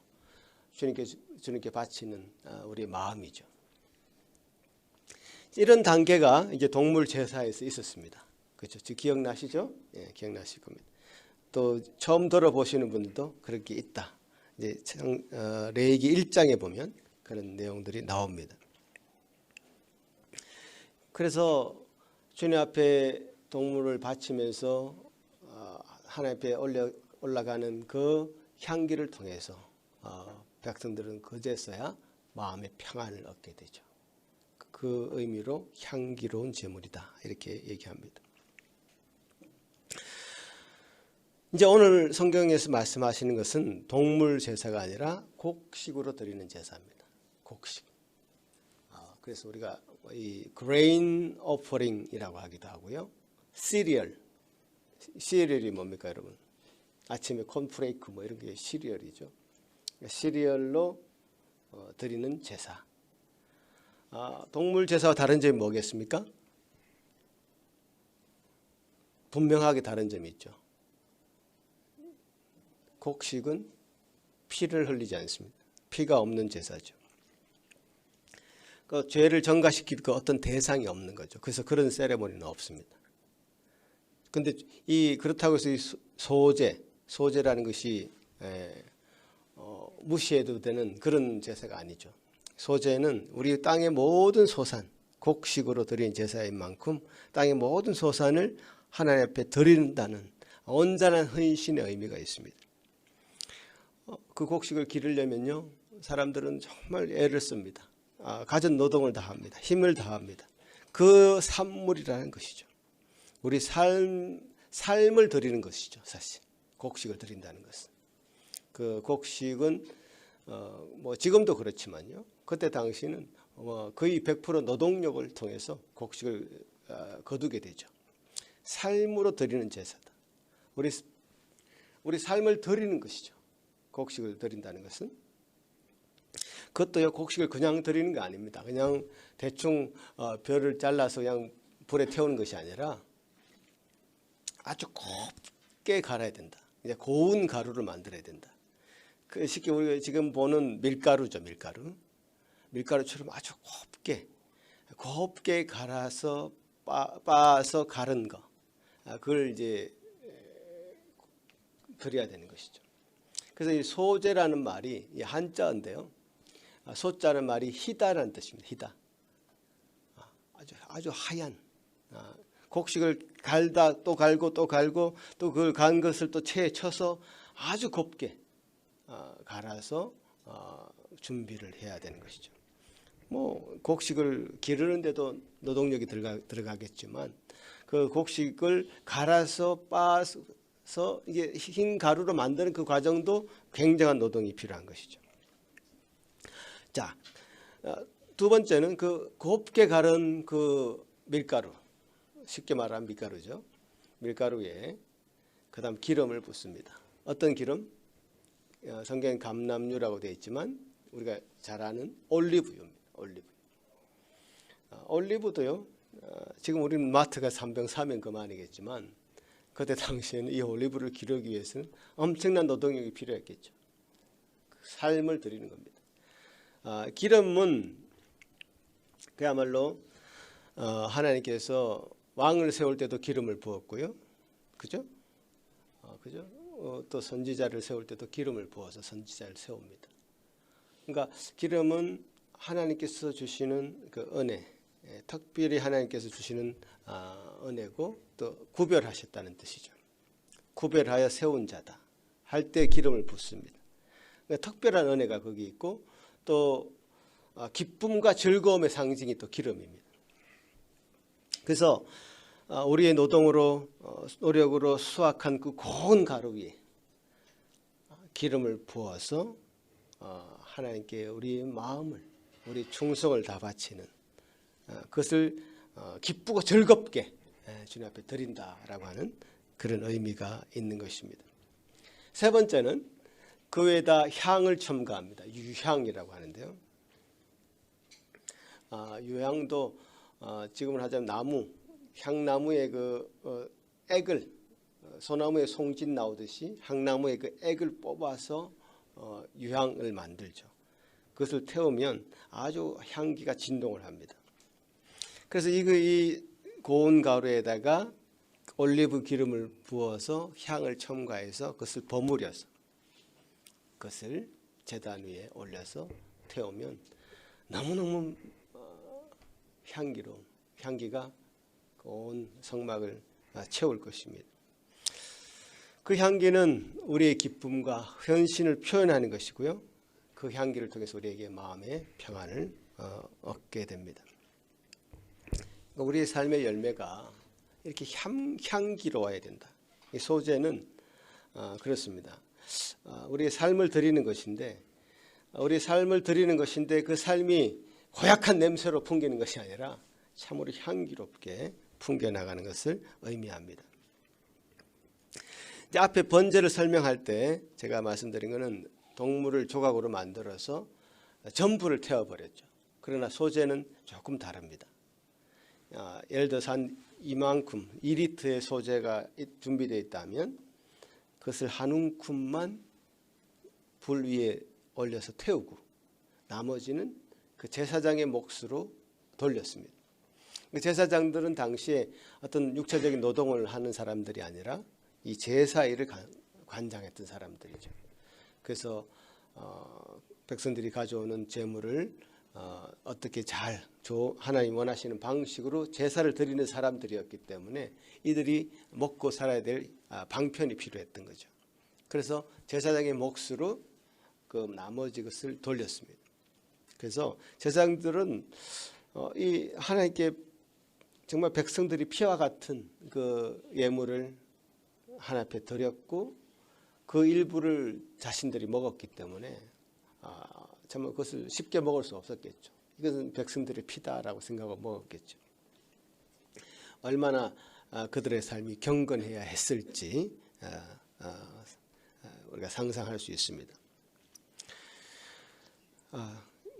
Speaker 1: 주님께 바치는 우리의 마음이죠. 이런 단계가 이제 동물 제사에서 있었습니다. 그렇죠? 기억나시죠? 예, 기억나실 겁니다. 또 처음 들어보시는 분들도 그렇게 있다. 이제 레위기 1장에 보면 그런 내용들이 나옵니다. 그래서 주님 앞에 동물을 바치면서 하나님 앞에 올라가는 그 향기를 통해서 백성들은 그제서야 마음의 평안을 얻게 되죠. 그 의미로 향기로운 제물이다 이렇게 얘기합니다. 이제 오늘 성경에서 말씀하시는 것은 동물 제사가 아니라 곡식으로 드리는 제사입니다. 곡식. 그래서 우리가 이 grain offering이라고 하기도 하고요. 시리얼이 뭡니까 여러분? 아침에 콘프레이크 뭐 이런 게 시리얼이죠. 시리얼로 드리는 제사. 동물 제사와 다른 점이 뭐겠습니까? 분명하게 다른 점이 있죠. 곡식은 피를 흘리지 않습니다. 피가 없는 제사죠. 그 죄를 전가시킬 그 어떤 대상이 없는 거죠. 그래서 그런 세레모니는 없습니다. 근데 그렇다고 해서 이 소제라는 것이 무시해도 되는 그런 제사가 아니죠. 소제는 우리 땅의 모든 소산, 곡식으로 드린 제사인 만큼 땅의 모든 소산을 하나님 앞에 드린다는 온전한 헌신의 의미가 있습니다. 그 곡식을 기르려면요, 사람들은 정말 애를 씁니다. 가진 노동을 다합니다. 힘을 다합니다. 그 산물이라는 것이죠. 우리 삶을 드리는 것이죠. 사실 곡식을 드린다는 것은. 그 곡식은 뭐 지금도 그렇지만요, 그때 당시는 거의 100% 노동력을 통해서 곡식을 거두게 되죠. 삶으로 드리는 제사다. 우리 삶을 드리는 것이죠. 곡식을 드린다는 것은. 그것도요, 곡식을 그냥 드리는 거 아닙니다. 그냥 대충 벼를 잘라서 그냥 불에 태우는 것이 아니라 아주 곱게 갈아야 된다. 이제 고운 가루를 만들어야 된다. 그 쉽게 우리가 지금 보는 밀가루죠, 밀가루처럼 아주 곱게 갈아서 빻아서 갈은 거, 그걸 이제 드려야 되는 것이죠. 그래서 이 소제라는 말이 한자인데요, 소자는 말이 희다라는 뜻입니다. 희다. 아주 하얀, 곡식을 갈다 또 갈고 또 갈고 또 그걸 간 것을 또 체에 쳐서 아주 곱게 갈아서 준비를 해야 되는 것이죠. 뭐 곡식을 기르는데도 노동력이 들어가겠지만 그 곡식을 갈아서 빻아서 이게 흰 가루로 만드는 그 과정도 굉장한 노동이 필요한 것이죠. 자, 두 번째는 그 곱게 갈은 그 밀가루, 쉽게 말하면 밀가루죠. 밀가루에 그다음 기름을 붓습니다. 어떤 기름? 성경 감람유라고 되어 있지만 우리가 잘 아는 올리브유입니다. 올리브도요, 지금 우리는 마트가 3병 사면 그만이겠지만 그때 당시에는 이 올리브를 기르기 위해서는 엄청난 노동력이 필요했겠죠. 삶을 드리는 겁니다. 기름은 그야말로 하나님께서 왕을 세울 때도 기름을 부었고요, 그죠? 또 선지자를 세울 때도 기름을 부어서 선지자를 세웁니다. 그러니까 기름은 하나님께서 주시는 그 은혜, 특별히 하나님께서 주시는 은혜고 또 구별하셨다는 뜻이죠. 구별하여 세운 자다 할 때 기름을 붓습니다. 그러니까 특별한 은혜가 거기 있고 또 기쁨과 즐거움의 상징이 또 기름입니다. 그래서 우리의 노력으로 수확한 그 고운 가루 위에 기름을 부어서 하나님께 우리의 마음을, 우리 충성을 다 바치는 그것을 기쁘고 즐겁게 주님 앞에 드린다라고 하는 그런 의미가 있는 것입니다. 세 번째는 그 외에다 향을 첨가합니다. 유향이라고 하는데요. 유향도 지금은 하자면 향나무의 그 액을, 소나무의 송진 나오듯이 향나무의 그 액을 뽑아서 유향을 만들죠. 그것을 태우면 아주 향기가 진동을 합니다. 그래서 이 고운 가루에다가 올리브 기름을 부어서 향을 첨가해서 그것을 버무려서 그것을 제단 위에 올려서 태우면 너무너무 향기가 온 성막을 채울 것입니다. 그 향기는 우리의 기쁨과 헌신을 표현하는 것이고요, 그 향기를 통해서 우리에게 마음의 평안을 얻게 됩니다. 우리의 삶의 열매가 이렇게 향기로워야 된다. 이 소재는 그렇습니다. 우리의 삶을 드리는 것인데, 그 삶이 고약한 냄새로 풍기는 것이 아니라 참으로 향기롭게 풍겨나가는 것을 의미합니다. 이제 앞에 번제를 설명할 때 제가 말씀드린 것은 동물을 조각으로 만들어서 전부를 태워버렸죠. 그러나 소재는 조금 다릅니다. 예를 들어서 한 이만큼 2리터의 소재가 준비되어 있다면 그것을 한 움큼만 불 위에 올려서 태우고 나머지는 그 제사장의 몫으로 돌렸습니다. 제사장들은 당시에 어떤 육체적인 노동을 하는 사람들이 아니라 이 제사 일을 관장했던 사람들이죠. 그래서 백성들이 가져오는 제물을 어떻게 잘 하나님 원하시는 방식으로 제사를 드리는 사람들이었기 때문에 이들이 먹고 살아야 될 방편이 필요했던 거죠. 그래서 제사장의 몫으로 그 나머지 것을 돌렸습니다. 그래서 제사장들은 이 하나님께 정말 백성들이 피와 같은 그 예물을 하나님 앞에 드렸고 그 일부를 자신들이 먹었기 때문에 정말 그것을 쉽게 먹을 수 없었겠죠. 이것은 백성들의 피다라고 생각하고 먹었겠죠. 얼마나 그들의 삶이 경건해야 했을지 우리가 상상할 수 있습니다.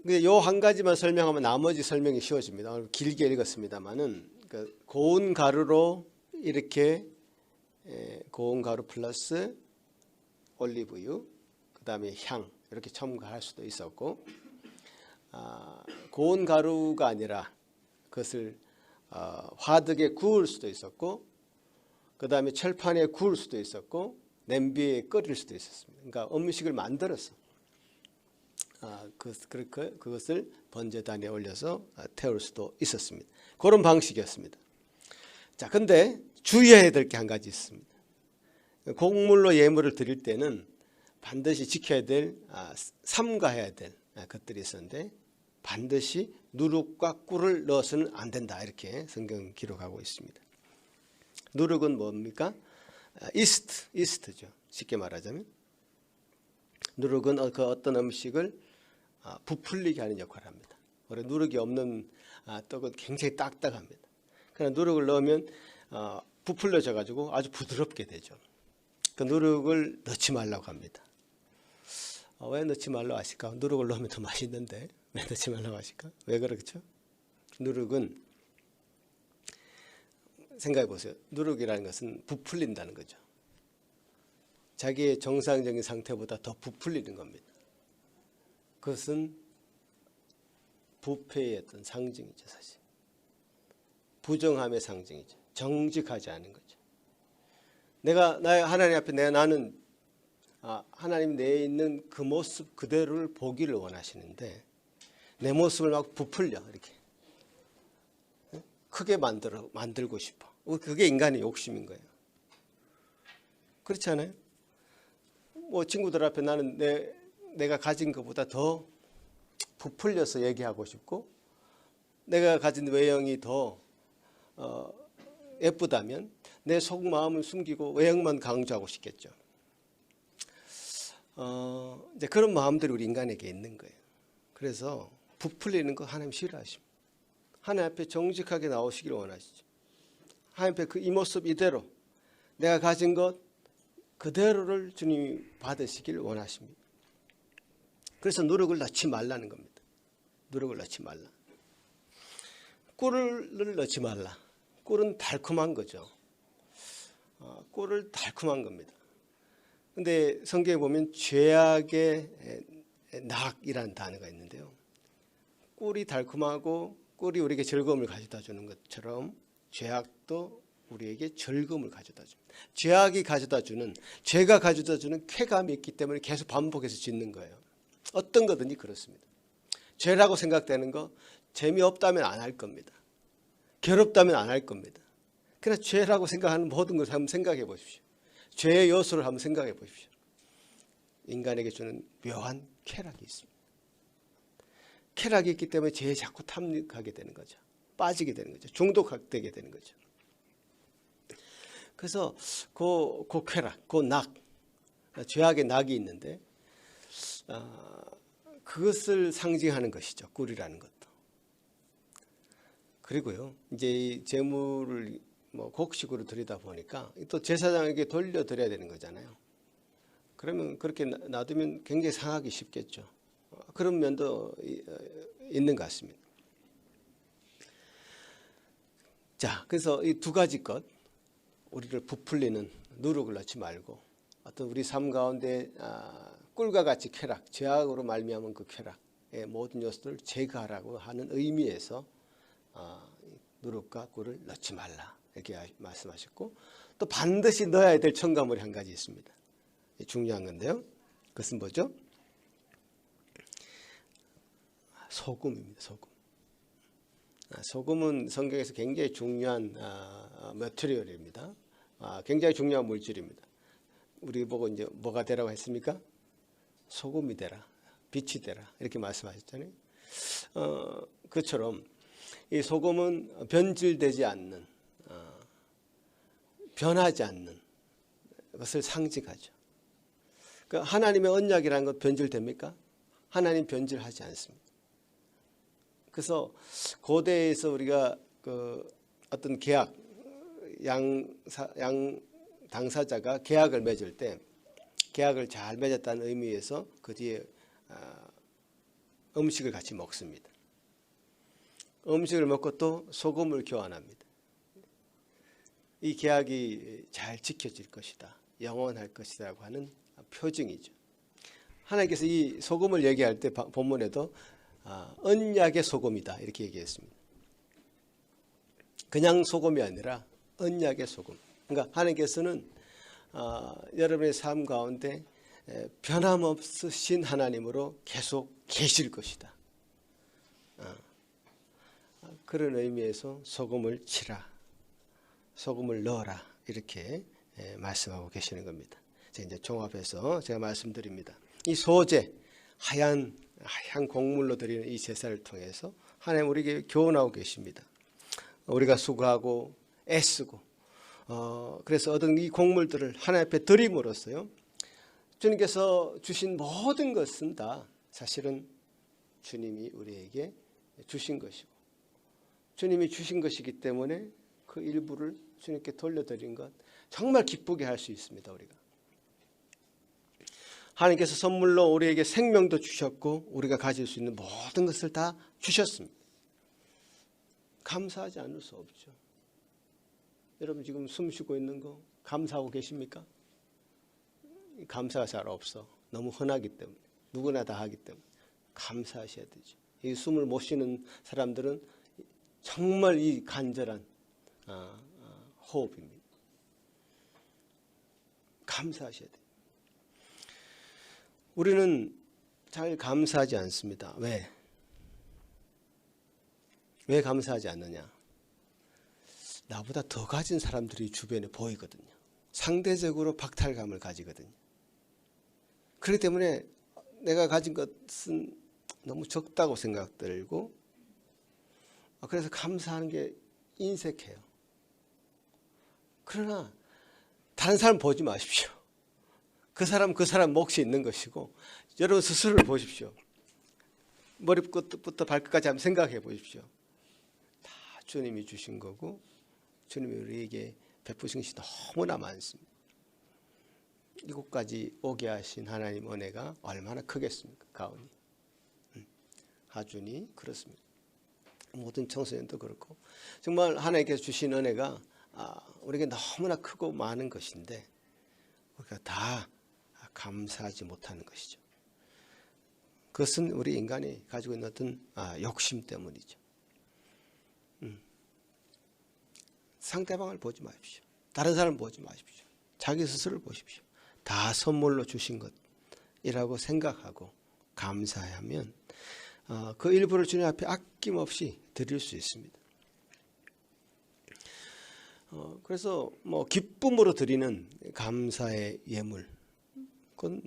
Speaker 1: 이 한 가지만 설명하면 나머지 설명이 쉬워집니다. 길게 읽었습니다만은 고운 가루로 이렇게 고운 가루 플러스 올리브유, 그 다음에 향 이렇게 첨가할 수도 있었고, 고운 가루가 아니라 그것을 화덕에 구울 수도 있었고, 그 다음에 철판에 구울 수도 있었고, 냄비에 끓일 수도 있었습니다. 그러니까 음식을 만들어서 그것을 번제단에 올려서 태울 수도 있었습니다. 그런 방식이었습니다. 자, 근데 주의해야 될 게 한 가지 있습니다. 곡물로 예물을 드릴 때는 반드시 지켜야 될, 삼가해야 될 것들이 있었는데 반드시 누룩과 꿀을 넣어서는 안 된다, 이렇게 성경 기록하고 있습니다. 누룩은 뭡니까? 이스트죠. 쉽게 말하자면 누룩은 그 어떤 음식을 부풀리게 하는 역할을 합니다. 그래서 누룩이 없는 떡은 굉장히 딱딱합니다. 그러나 누룩을 넣으면 부풀려져 가지고 아주 부드럽게 되죠. 그 누룩을 넣지 말라고 합니다. 왜 넣지 말라고 하실까? 누룩을 넣으면 더 맛있는데 왜 넣지 말라고 하실까? 왜 그렇죠? 누룩은 생각해 보세요. 누룩이라는 것은 부풀린다는 거죠. 자기의 정상적인 상태보다 더 부풀리는 겁니다. 그것은 부패의 어떤 상징이죠, 사실. 부정함의 상징이죠. 정직하지 않은 거죠. 하나님 앞에 나는 하나님 내에 있는 그 모습 그대로를 보기를 원하시는데 내 모습을 막 부풀려 이렇게 크게 만들고 싶어. 그게 인간의 욕심인 거예요. 그렇지 않아요? 뭐 친구들 앞에 나는 내가 가진 것보다 더 부풀려서 얘기하고 싶고 내가 가진 외형이 더 예쁘다면 내 속마음을 숨기고 외형만 강조하고 싶겠죠. 이제 그런 마음들이 우리 인간에게 있는 거예요. 그래서 부풀리는 거 하나님 싫어하십니다. 하나님 앞에 정직하게 나오시기를 원하시죠. 하나님 앞에 이 모습 이대로 내가 가진 것 그대로를 주님이 받으시길 원하십니다. 그래서 누룩을 넣지 말라는 겁니다. 누룩을 넣지 말라. 꿀을 넣지 말라. 꿀은 달콤한 거죠. 꿀을 달콤한 겁니다. 근데 성경에 보면 죄악의 낙이라는 단어가 있는데요. 꿀이 달콤하고 꿀이 우리에게 즐거움을 가져다 주는 것처럼 죄악도 우리에게 즐거움을 가져다 줍니다. 죄가 가져다 주는 쾌감이 있기 때문에 계속 반복해서 짓는 거예요. 어떤 거든지 그렇습니다. 죄라고 생각되는 거 재미없다면 안 할 겁니다. 괴롭다면 안 할 겁니다. 그래서 죄라고 생각하는 모든 것을 한번 생각해 보십시오. 죄의 요소를 한번 생각해 보십시오. 인간에게 주는 묘한 쾌락이 있습니다. 쾌락이 있기 때문에 죄에 자꾸 탐닉하게 되는 거죠. 빠지게 되는 거죠. 중독되게 되는 거죠. 그래서 그 쾌락, 그 낙, 죄악의 낙이 있는데 그것을 상징하는 것이죠. 꿀이라는 것도. 그리고요, 이제 이 제물을 곡식으로 드리다 보니까 또 제사장에게 돌려드려야 되는 거잖아요. 그러면 그렇게 놔두면 굉장히 상하기 쉽겠죠. 그런 면도 있는 것 같습니다. 자, 그래서 이 두 가지 것, 우리를 부풀리는 누룩을 넣지 말고 어떤 우리 삶 가운데 꿀과 같이 쾌락, 죄악으로 말미암은 그 쾌락의 모든 요소들을 제거하라고 하는 의미에서 누룩과 꿀을 넣지 말라, 이렇게 말씀하셨고, 또 반드시 넣어야 될 첨가물이 한 가지 있습니다. 중요한 건데요. 그것은 뭐죠? 소금입니다. 소금. 소금은 성경에서 굉장히 중요한 머티리얼입니다. 굉장히 중요한 물질입니다. 우리 보고 이제 뭐가 되라고 했습니까? 소금이 되라, 빛이 되라 이렇게 말씀하셨잖아요. 그처럼 이 소금은 변질되지 않는, 변하지 않는 것을 상징하죠. 그러니까 하나님의 언약이라는 것 변질됩니까? 하나님 변질하지 않습니다. 그래서 고대에서 우리가 그 어떤 계약, 양 당사자가 계약을 맺을 때 계약을 잘 맺었다는 의미에서 그 뒤에 음식을 같이 먹습니다. 음식을 먹고 또 소금을 교환합니다. 이 계약이 잘 지켜질 것이다, 영원할 것이라고 하는 표징이죠. 하나님께서 이 소금을 얘기할 때 본문에도 언약의 소금이다 이렇게 얘기했습니다. 그냥 소금이 아니라 언약의 소금. 그러니까 하나님께서는 여러분의 삶 가운데 변함없으신 하나님으로 계속 계실 것이다. 그런 의미에서 소금을 치라, 소금을 넣어라 이렇게 말씀하고 계시는 겁니다. 이제 종합해서 제가 말씀드립니다. 이 소재, 하얀 곡물로 드리는 이 제사를 통해서 하나님 우리에게 교훈하고 계십니다. 우리가 수고하고 애쓰고 그래서 얻은 이 곡물들을 하나님 앞에 드림으로써요, 주님께서 주신 모든 것은 다 사실은 주님이 우리에게 주신 것이고, 주님이 주신 것이기 때문에 그 일부를 주님께 돌려드린 것 정말 기쁘게 할 수 있습니다. 우리가 하나님께서 선물로 우리에게 생명도 주셨고 우리가 가질 수 있는 모든 것을 다 주셨습니다. 감사하지 않을 수 없죠. 여러분 지금 숨 쉬고 있는 거 감사하고 계십니까? 감사가 잘 없어. 너무 흔하기 때문에, 누구나 다 하기 때문에 감사하셔야 되죠. 이 숨을 못 쉬는 사람들은 정말 이 간절한 호흡입니다. 감사하셔야 돼요. 우리는 잘 감사하지 않습니다. 왜 감사하지 않느냐? 나보다 더 가진 사람들이 주변에 보이거든요. 상대적으로 박탈감을 가지거든요. 그렇기 때문에 내가 가진 것은 너무 적다고 생각들고, 그래서 감사하는 게 인색해요. 그러나 다른 사람 보지 마십시오. 그 사람 몫이 있는 것이고, 여러분 스스로를 보십시오. 머리부터 발끝까지 한번 생각해 보십시오. 다 주님이 주신 거고 주님이 우리에게 베푸신 것이 너무나 많습니다. 이곳까지 오게 하신 하나님 은혜가 얼마나 크겠습니까? 가온이, 하준이 그렇습니다. 모든 청소년도 그렇고 정말 하나님께서 주신 은혜가 우리에게 너무나 크고 많은 것인데 우리가 다 감사하지 못하는 것이죠. 그것은 우리 인간이 가지고 있는 어떤 욕심 때문이죠. 상대방을 보지 마십시오. 다른 사람을 보지 마십시오. 자기 스스로를 보십시오. 다 선물로 주신 것이라고 생각하고 감사하면 그 일부를 주님 앞에 아낌없이 드릴 수 있습니다. 그래서 기쁨으로 드리는 감사의 예물, 그건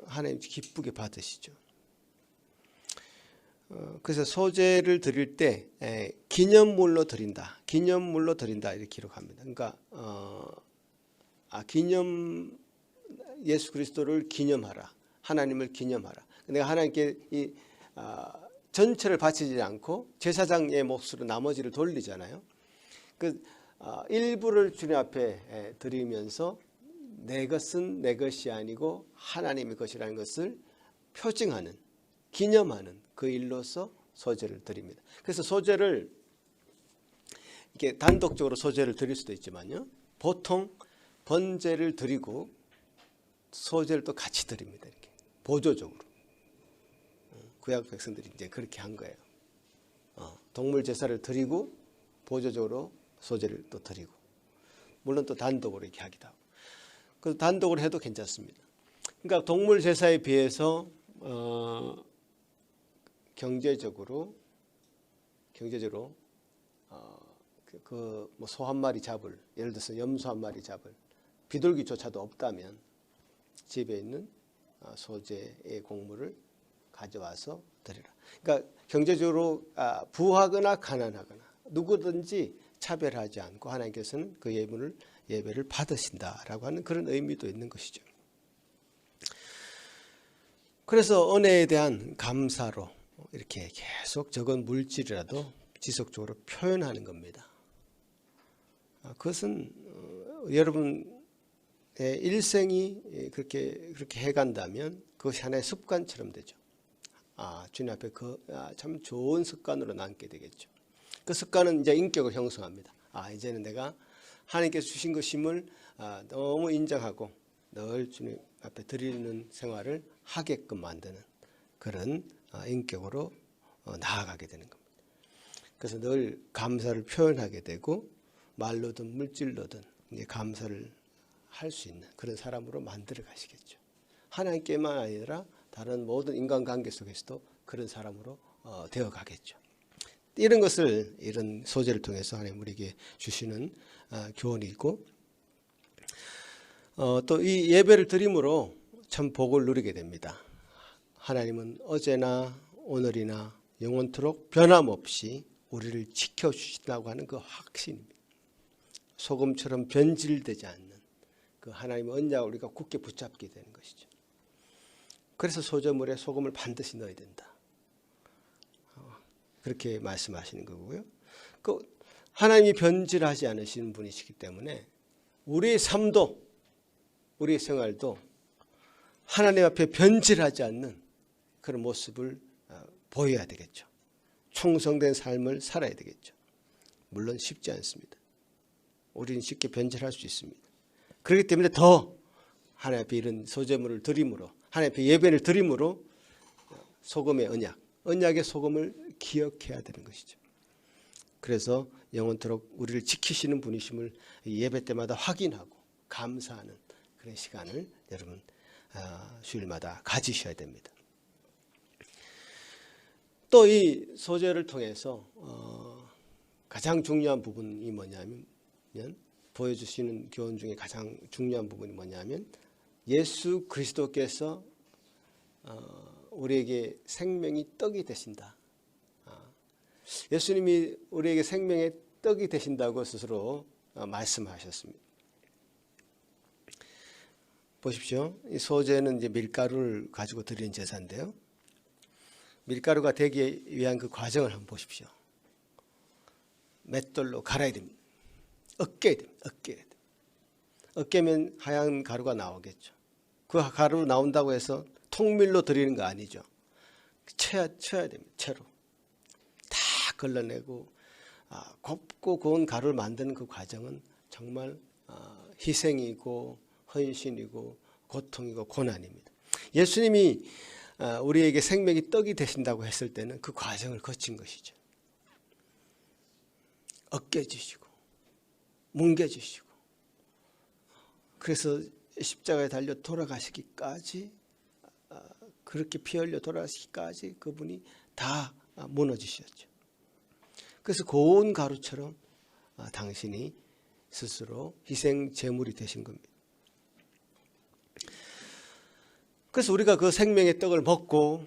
Speaker 1: 하나님 기쁘게 받으시죠. 그래서 소재를 드릴 때 기념물로 드린다 이렇게 기록합니다. 그러니까 예수 그리스도를 기념하라, 하나님을 기념하라. 내가 하나님께 이 전체를 바치지 않고 제사장의 몫으로 나머지를 돌리잖아요. 그 일부를 주님 앞에 드리면서 내 것은 내 것이 아니고 하나님의 것이라는 것을 표징하는, 기념하는 그 일로서 소재를 드립니다. 그래서 소재를 이렇게 단독적으로 소재를 드릴 수도 있지만요, 보통 번제를 드리고 소재를 또 같이 드립니다. 이렇게 보조적으로. 구약 백성들이 이제 그렇게 한 거예요. 동물 제사를 드리고 보조적으로 소재를 또 드리고, 물론 또 단독으로 이렇게 하기도 하고. 그 단독으로 해도 괜찮습니다. 그러니까 동물 제사에 비해서 경제적으로 뭐 소 한 마리 잡을, 예를 들어서 염소 한 마리 잡을 비둘기조차도 없다면 집에 있는 소재의 곡물을 가져와서 드리라. 그러니까 경제적으로 부하거나 가난하거나 누구든지 차별하지 않고 하나님께서는 그 예배를 받으신다라고 하는 그런 의미도 있는 것이죠. 그래서 은혜에 대한 감사로 이렇게 계속 적은 물질이라도 지속적으로 표현하는 겁니다. 그것은 여러분의 일생이 그렇게 해간다면 그것이 하나의 습관처럼 되죠. 주님 앞에 참 좋은 습관으로 남게 되겠죠. 그 습관은 이제 인격을 형성합니다. 이제는 내가 하나님께서 주신 것임을 너무 인정하고 늘 주님 앞에 드리는 생활을 하게끔 만드는 그런 인격으로 나아가게 되는 겁니다. 그래서 늘 감사를 표현하게 되고 말로든 물질로든 이제 감사를 할 수 있는 그런 사람으로 만들어 가시겠죠. 하나님께만 아니라 다른 모든 인간관계 속에서도 그런 사람으로 되어 가겠죠. 이런 것을 이런 소재를 통해서 하나님 우리에게 주시는 교훈이고 또 이 예배를 드림으로 참 복을 누리게 됩니다. 하나님은 어제나 오늘이나 영원토록 변함없이 우리를 지켜주신다고 하는 그 확신입니다. 소금처럼 변질되지 않는 그 하나님의 언약을 우리가 굳게 붙잡게 되는 것이죠. 그래서 소저물에 소금을 반드시 넣어야 된다. 그렇게 말씀하시는 거고요. 하나님이 변질하지 않으시는 분이시기 때문에 우리의 삶도 우리의 생활도 하나님 앞에 변질하지 않는 그런 모습을 보여야 되겠죠. 충성된 삶을 살아야 되겠죠. 물론 쉽지 않습니다. 우리는 쉽게 변질할 수 있습니다. 그렇기 때문에 더 하나님 앞에 이런 소재물을 드림으로 하나님 앞에 예배를 드림으로 소금의 언약의 소금을 기억해야 되는 것이죠. 그래서 영원토록 우리를 지키시는 분이심을 예배 때마다 확인하고 감사하는 그런 시간을 여러분 주일마다 가지셔야 됩니다. 또 이 소재를 통해서 가장 중요한 부분이 뭐냐면 보여주시는 교훈 중에 가장 중요한 부분이 뭐냐면 예수 그리스도께서 우리에게 생명이 떡이 되신다. 예수님이 우리에게 생명의 떡이 되신다고 스스로 말씀하셨습니다. 보십시오. 이 소재는 이제 밀가루를 가지고 드리는 제사인데요. 밀가루가 되기 위한 그 과정을 한번 보십시오. 맷돌로 갈아야 됩니다. 으깨야 됩니다. 으깨면 하얀 가루가 나오겠죠. 그 가루 나온다고 해서 통밀로 드리는 거 아니죠. 쳐야 됩니다. 채로. 다 걸러내고 곱고 고운 가루를 만드는 그 과정은 정말 희생이고 헌신이고 고통이고 고난입니다. 예수님이 우리에게 생명이 떡이 되신다고 했을 때는 그 과정을 거친 것이죠. 으깨주시고 뭉개주시고 그래서 십자가에 달려 돌아가시기까지 그렇게 피 흘려 돌아가시기까지 그분이 다 무너지셨죠. 그래서 고운 가루처럼 당신이 스스로 희생 제물이 되신 겁니다. 그래서 우리가 그 생명의 떡을 먹고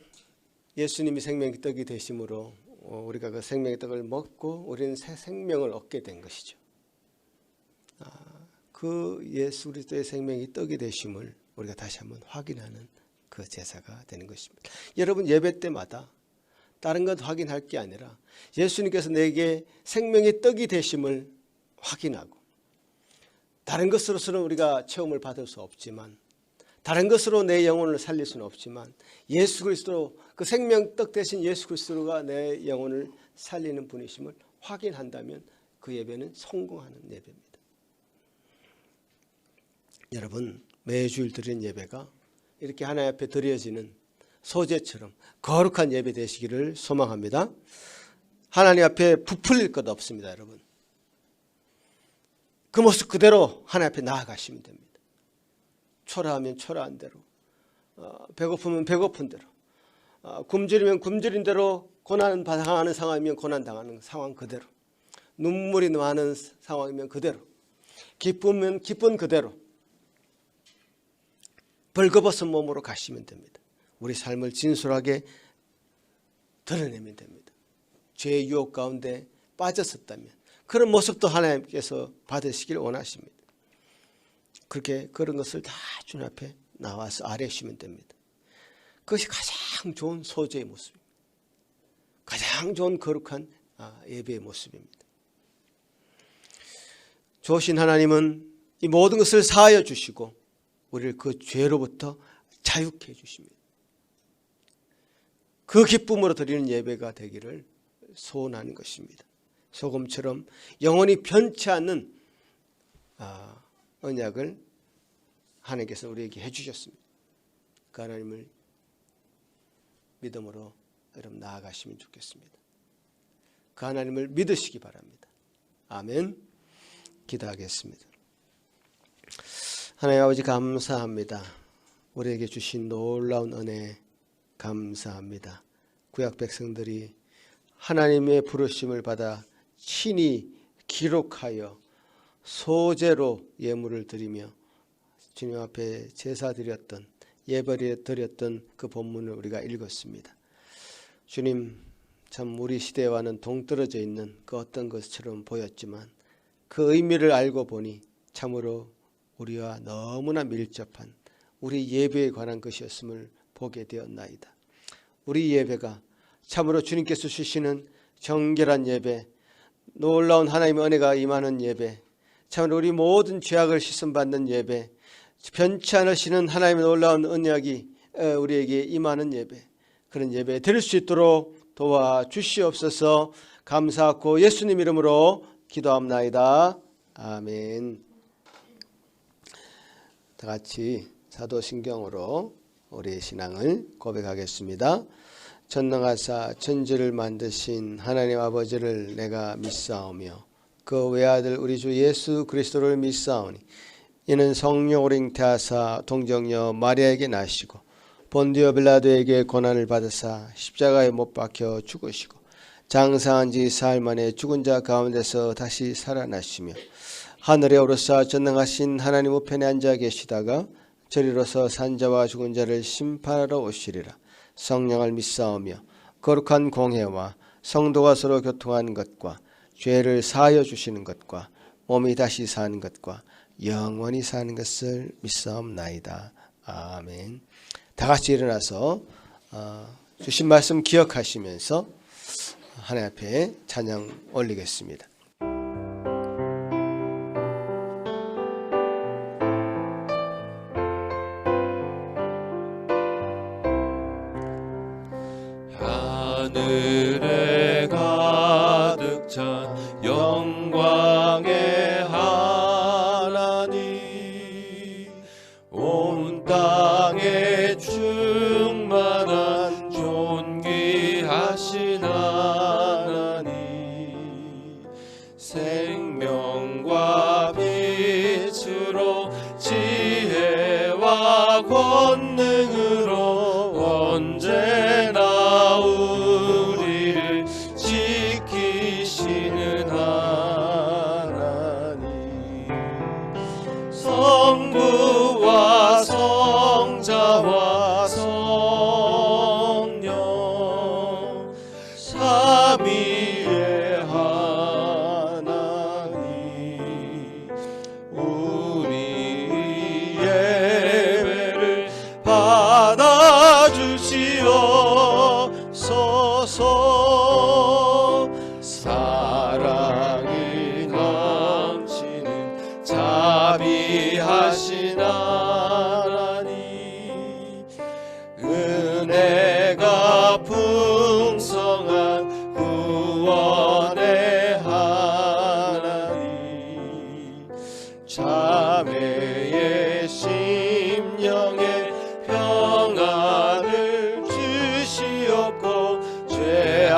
Speaker 1: 예수님이 생명의 떡이 되심으로 우리가 그 생명의 떡을 먹고 우리는 새 생명을 얻게 된 것이죠. 그 예수 그리스도의 생명이 떡이 되심을 우리가 다시 한번 확인하는 그 제사가 되는 것입니다. 여러분 예배 때마다 다른 것 확인할 게 아니라 예수님께서 내게 생명의 떡이 되심을 확인하고 다른 것으로서는 우리가 체험을 받을 수 없지만 다른 것으로 내 영혼을 살릴 수는 없지만 예수 그리스도 그 생명떡 대신 예수 그리스도가 내 영혼을 살리는 분이심을 확인한다면 그 예배는 성공하는 예배입니다. 여러분 매주일 드리는 예배가 이렇게 하나님 앞에 드려지는 소재처럼 거룩한 예배 되시기를 소망합니다. 하나님 앞에 부풀릴 것 없습니다. 여러분 그 모습 그대로 하나님 앞에 나아가시면 됩니다. 초라하면 초라한 대로 배고프면 배고픈 대로 굶주리면 굶주린 대로, 고난 당하는 상황이면 고난 당하는 상황 그대로, 눈물이 많은 상황이면 그대로, 기쁘면 기쁜 그대로 벌거벗은 몸으로 가시면 됩니다. 우리 삶을 진솔하게 드러내면 됩니다. 죄의 유혹 가운데 빠졌었다면 그런 모습도 하나님께서 받으시길 원하십니다. 그렇게 그런 것을 다 주님 앞에 나와서 아뢰시면 됩니다. 그것이 가장 좋은 소재의 모습입니다. 가장 좋은 거룩한 예배의 모습입니다. 좋으신 하나님은 이 모든 것을 사하여 주시고 우리를 그 죄로부터 자유케 해주십니다. 그 기쁨으로 드리는 예배가 되기를 소원하는 것입니다. 소금처럼 영원히 변치 않는 언약을 하나님께서 우리에게 해주셨습니다. 그 하나님을 믿음으로 여러분 나아가시면 좋겠습니다. 그 하나님을 믿으시기 바랍니다. 아멘. 기도하겠습니다. 하나님 아버지 감사합니다. 우리에게 주신 놀라운 은혜 감사합니다. 구약 백성들이 하나님의 부르심을 받아 친히 기록하여 소제로 예물을 드리며 주님 앞에 제사 드렸던, 예배를 드렸던 그 본문을 우리가 읽었습니다. 주님, 참 우리 시대와는 동떨어져 있는 그 어떤 것처럼 보였지만 그 의미를 알고 보니 참으로 우리와 너무나 밀접한 우리 예배에 관한 것이었음을 보게 되었나이다. 우리 예배가 참으로 주님께서 주시는 정결한 예배, 놀라운 하나님의 은혜가 임하는 예배, 참으로 우리 모든 죄악을 씻음받는 예배, 변치 않으시는 하나님의 놀라운 언약이 우리에게 임하는 예배, 그런 예배 드릴 수 있도록 도와주시옵소서. 감사하고 예수님 이름으로 기도합나이다. 아멘. 다 같이 사도신경으로 우리의 신앙을 고백하겠습니다. 전능하사 천지를 만드신 하나님 아버지를 내가 믿사오며 그 외아들 우리 주 예수 그리스도를 믿사오니 이는 성령으로 잉태하사 동정녀 마리아에게 나시고 본디오 빌라도에게 고난을 받으사 십자가에 못 박혀 죽으시고 장사한 지 사흘 만에 죽은 자 가운데서 다시 살아나시며 하늘에 오르사 전능하신 하나님 우편에 앉아 계시다가 저리로서 산자와 죽은 자를 심판하러 오시리라. 성령을 믿사오며 거룩한 공회와 성도가 서로 교통하는 것과 죄를 사하여 주시는 것과 몸이 다시 사는 것과 영원히 사는 것을 믿사옵나이다. 아멘. 다 같이 일어나서 주신 말씀 기억하시면서 하나님 앞에 찬양 올리겠습니다.
Speaker 2: 하늘에 가득 찬 영광의 하나님, 온 땅에 충만한 존귀하신 하나님, 생명과 빛으로 지혜와 권능으로 언제나 우리를 지키시는 하나님, 성부와 성자와 성령 삼위의 하나님, 우리 예배를 받아주시옵소서. 사랑이 넘치는 자비하신 하나님, 은혜가 풍성한 구원의 하나님, 자매의 심령에 평안을 주시옵고 죄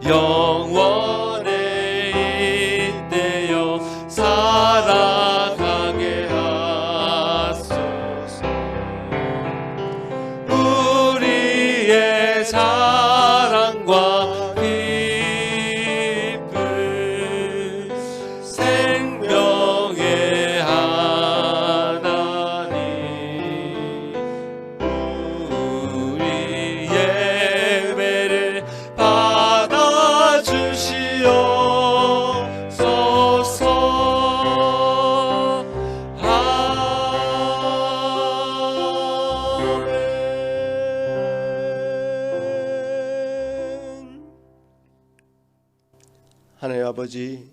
Speaker 1: 영원에 잇대어 살아가게 하소서. 우리의 사랑과 기쁨 생명의 하나님 우리 예배를 받아주시옵소서. 아멘. 하나님 아버지,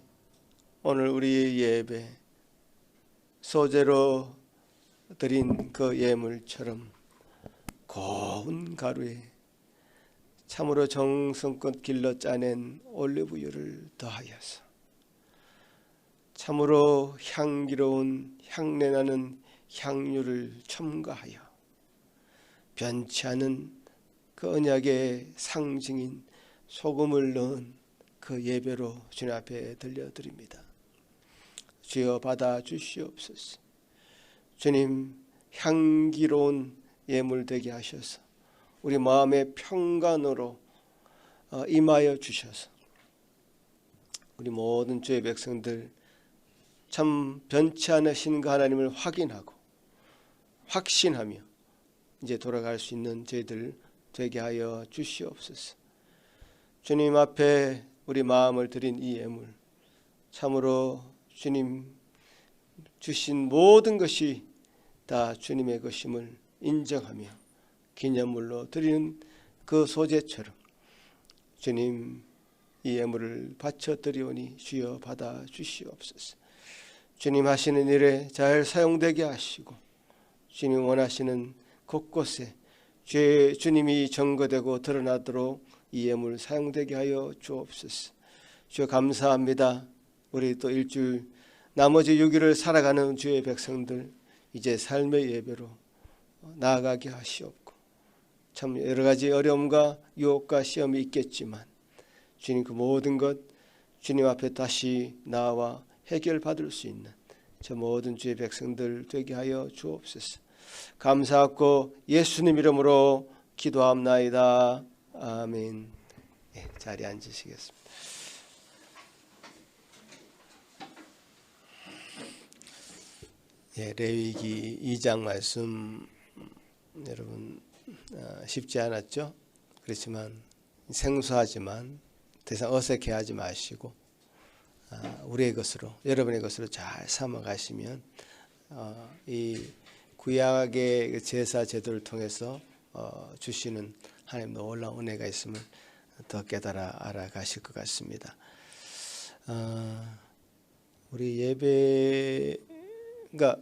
Speaker 1: 오늘 우리의 예배 소재로 드린 그 예물처럼 고운 가루에 참으로 정성껏 길러 짜낸 올리브유를 더하여서 참으로 향기로운 향내나는 향유를 첨가하여 변치 않은 그 언약의 상징인 소금을 넣은 그 예배로 주님 앞에 들려드립니다. 주여 받아 주시옵소서. 주님, 향기로운 예물 되게 하셔서 우리 마음의 평강으로 임하여 주셔서 우리 모든 주의 백성들 참 변치 않으신 그 하나님을 확인하고 확신하며 이제 돌아갈 수 있는 저희들 되게 하여 주시옵소서. 주님 앞에 우리 마음을 드린 이 예물 참으로 주님 주신 모든 것이 다 주님의 것임을 인정하며 기념물로 드리는 그 소재처럼 주님 이 예물을 바쳐 드리오니 주여 받아 주시옵소서. 주님 하시는 일에 잘 사용되게 하시고 주님 원하시는 곳곳에 주님이 증거되고 드러나도록 이 예물 사용되게 하여 주옵소서. 주여 감사합니다. 우리 또 일주일 나머지 6일을 살아가는 주의 백성들 이제 삶의 예배로 나아가게 하시옵고 참 여러 가지 어려움과 유혹과 시험이 있겠지만 주님 그 모든 것 주님 앞에 다시 나와 해결받을 수 있는 저 모든 주의 백성들 되게 하여 주옵소서. 감사하고 예수님 이름으로 기도합나이다. 아멘. 자리에 앉으시겠습니다. 레위기 2장 말씀 여러분 쉽지 않았죠? 그렇지만 생소하지만 더 이상 어색해하지 마시고 우리의 것으로 여러분의 것으로 잘 삼아가시면 이 구약의 제사 제도를 통해서 주시는 하나님 놀라운 은혜가 있음을 더 깨달아 알아가실 것 같습니다. 우리 예배가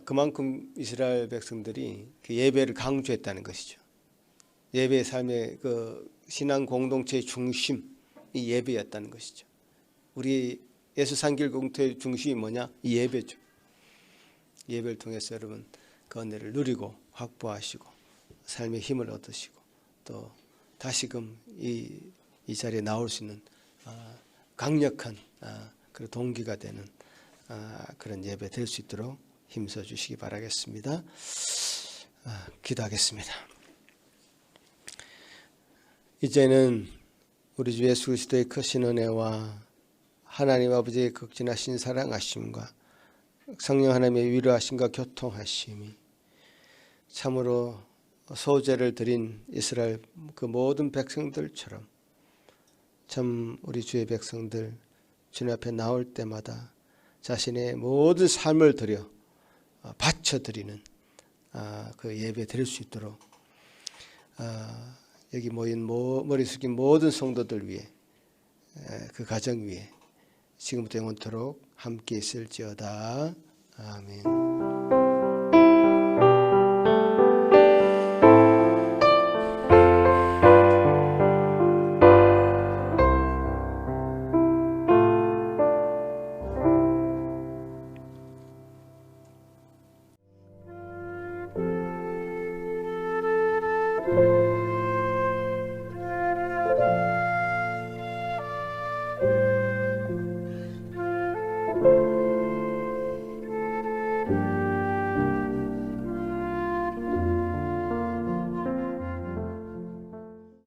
Speaker 1: 그만큼 이스라엘 백성들이 그 예배를 강조했다는 것이죠. 예배의 삶의 그 신앙 공동체의 중심이 예배였다는 것이죠. 우리 예수 산길 공동체의 중심이 뭐냐? 이 예배죠. 예배를 통해서 여러분 그 은혜를 누리고 확보하시고 삶의 힘을 얻으시고 또 다시금 이 자리에 나올 수 있는 강력한 그런 동기가 되는 그런 예배 될 수 있도록 힘써 주시기 바라겠습니다. 기도하겠습니다. 이제는 우리 주 예수 그리스도의 크신 은혜와 하나님 아버지의 극진하신 사랑하심과 성령 하나님의 위로하심과 교통하심이 참으로 소제를 드린 이스라엘 그 모든 백성들처럼 참 우리 주의 백성들 주님 앞에 나올 때마다 자신의 모든 삶을 드려 바쳐드리는 그 예배 드릴 수 있도록 여기 모인 머리 숙인 모든 성도들 위해 그 가정 위에 지금부터 영원토록 함께 있을지어다. 아멘.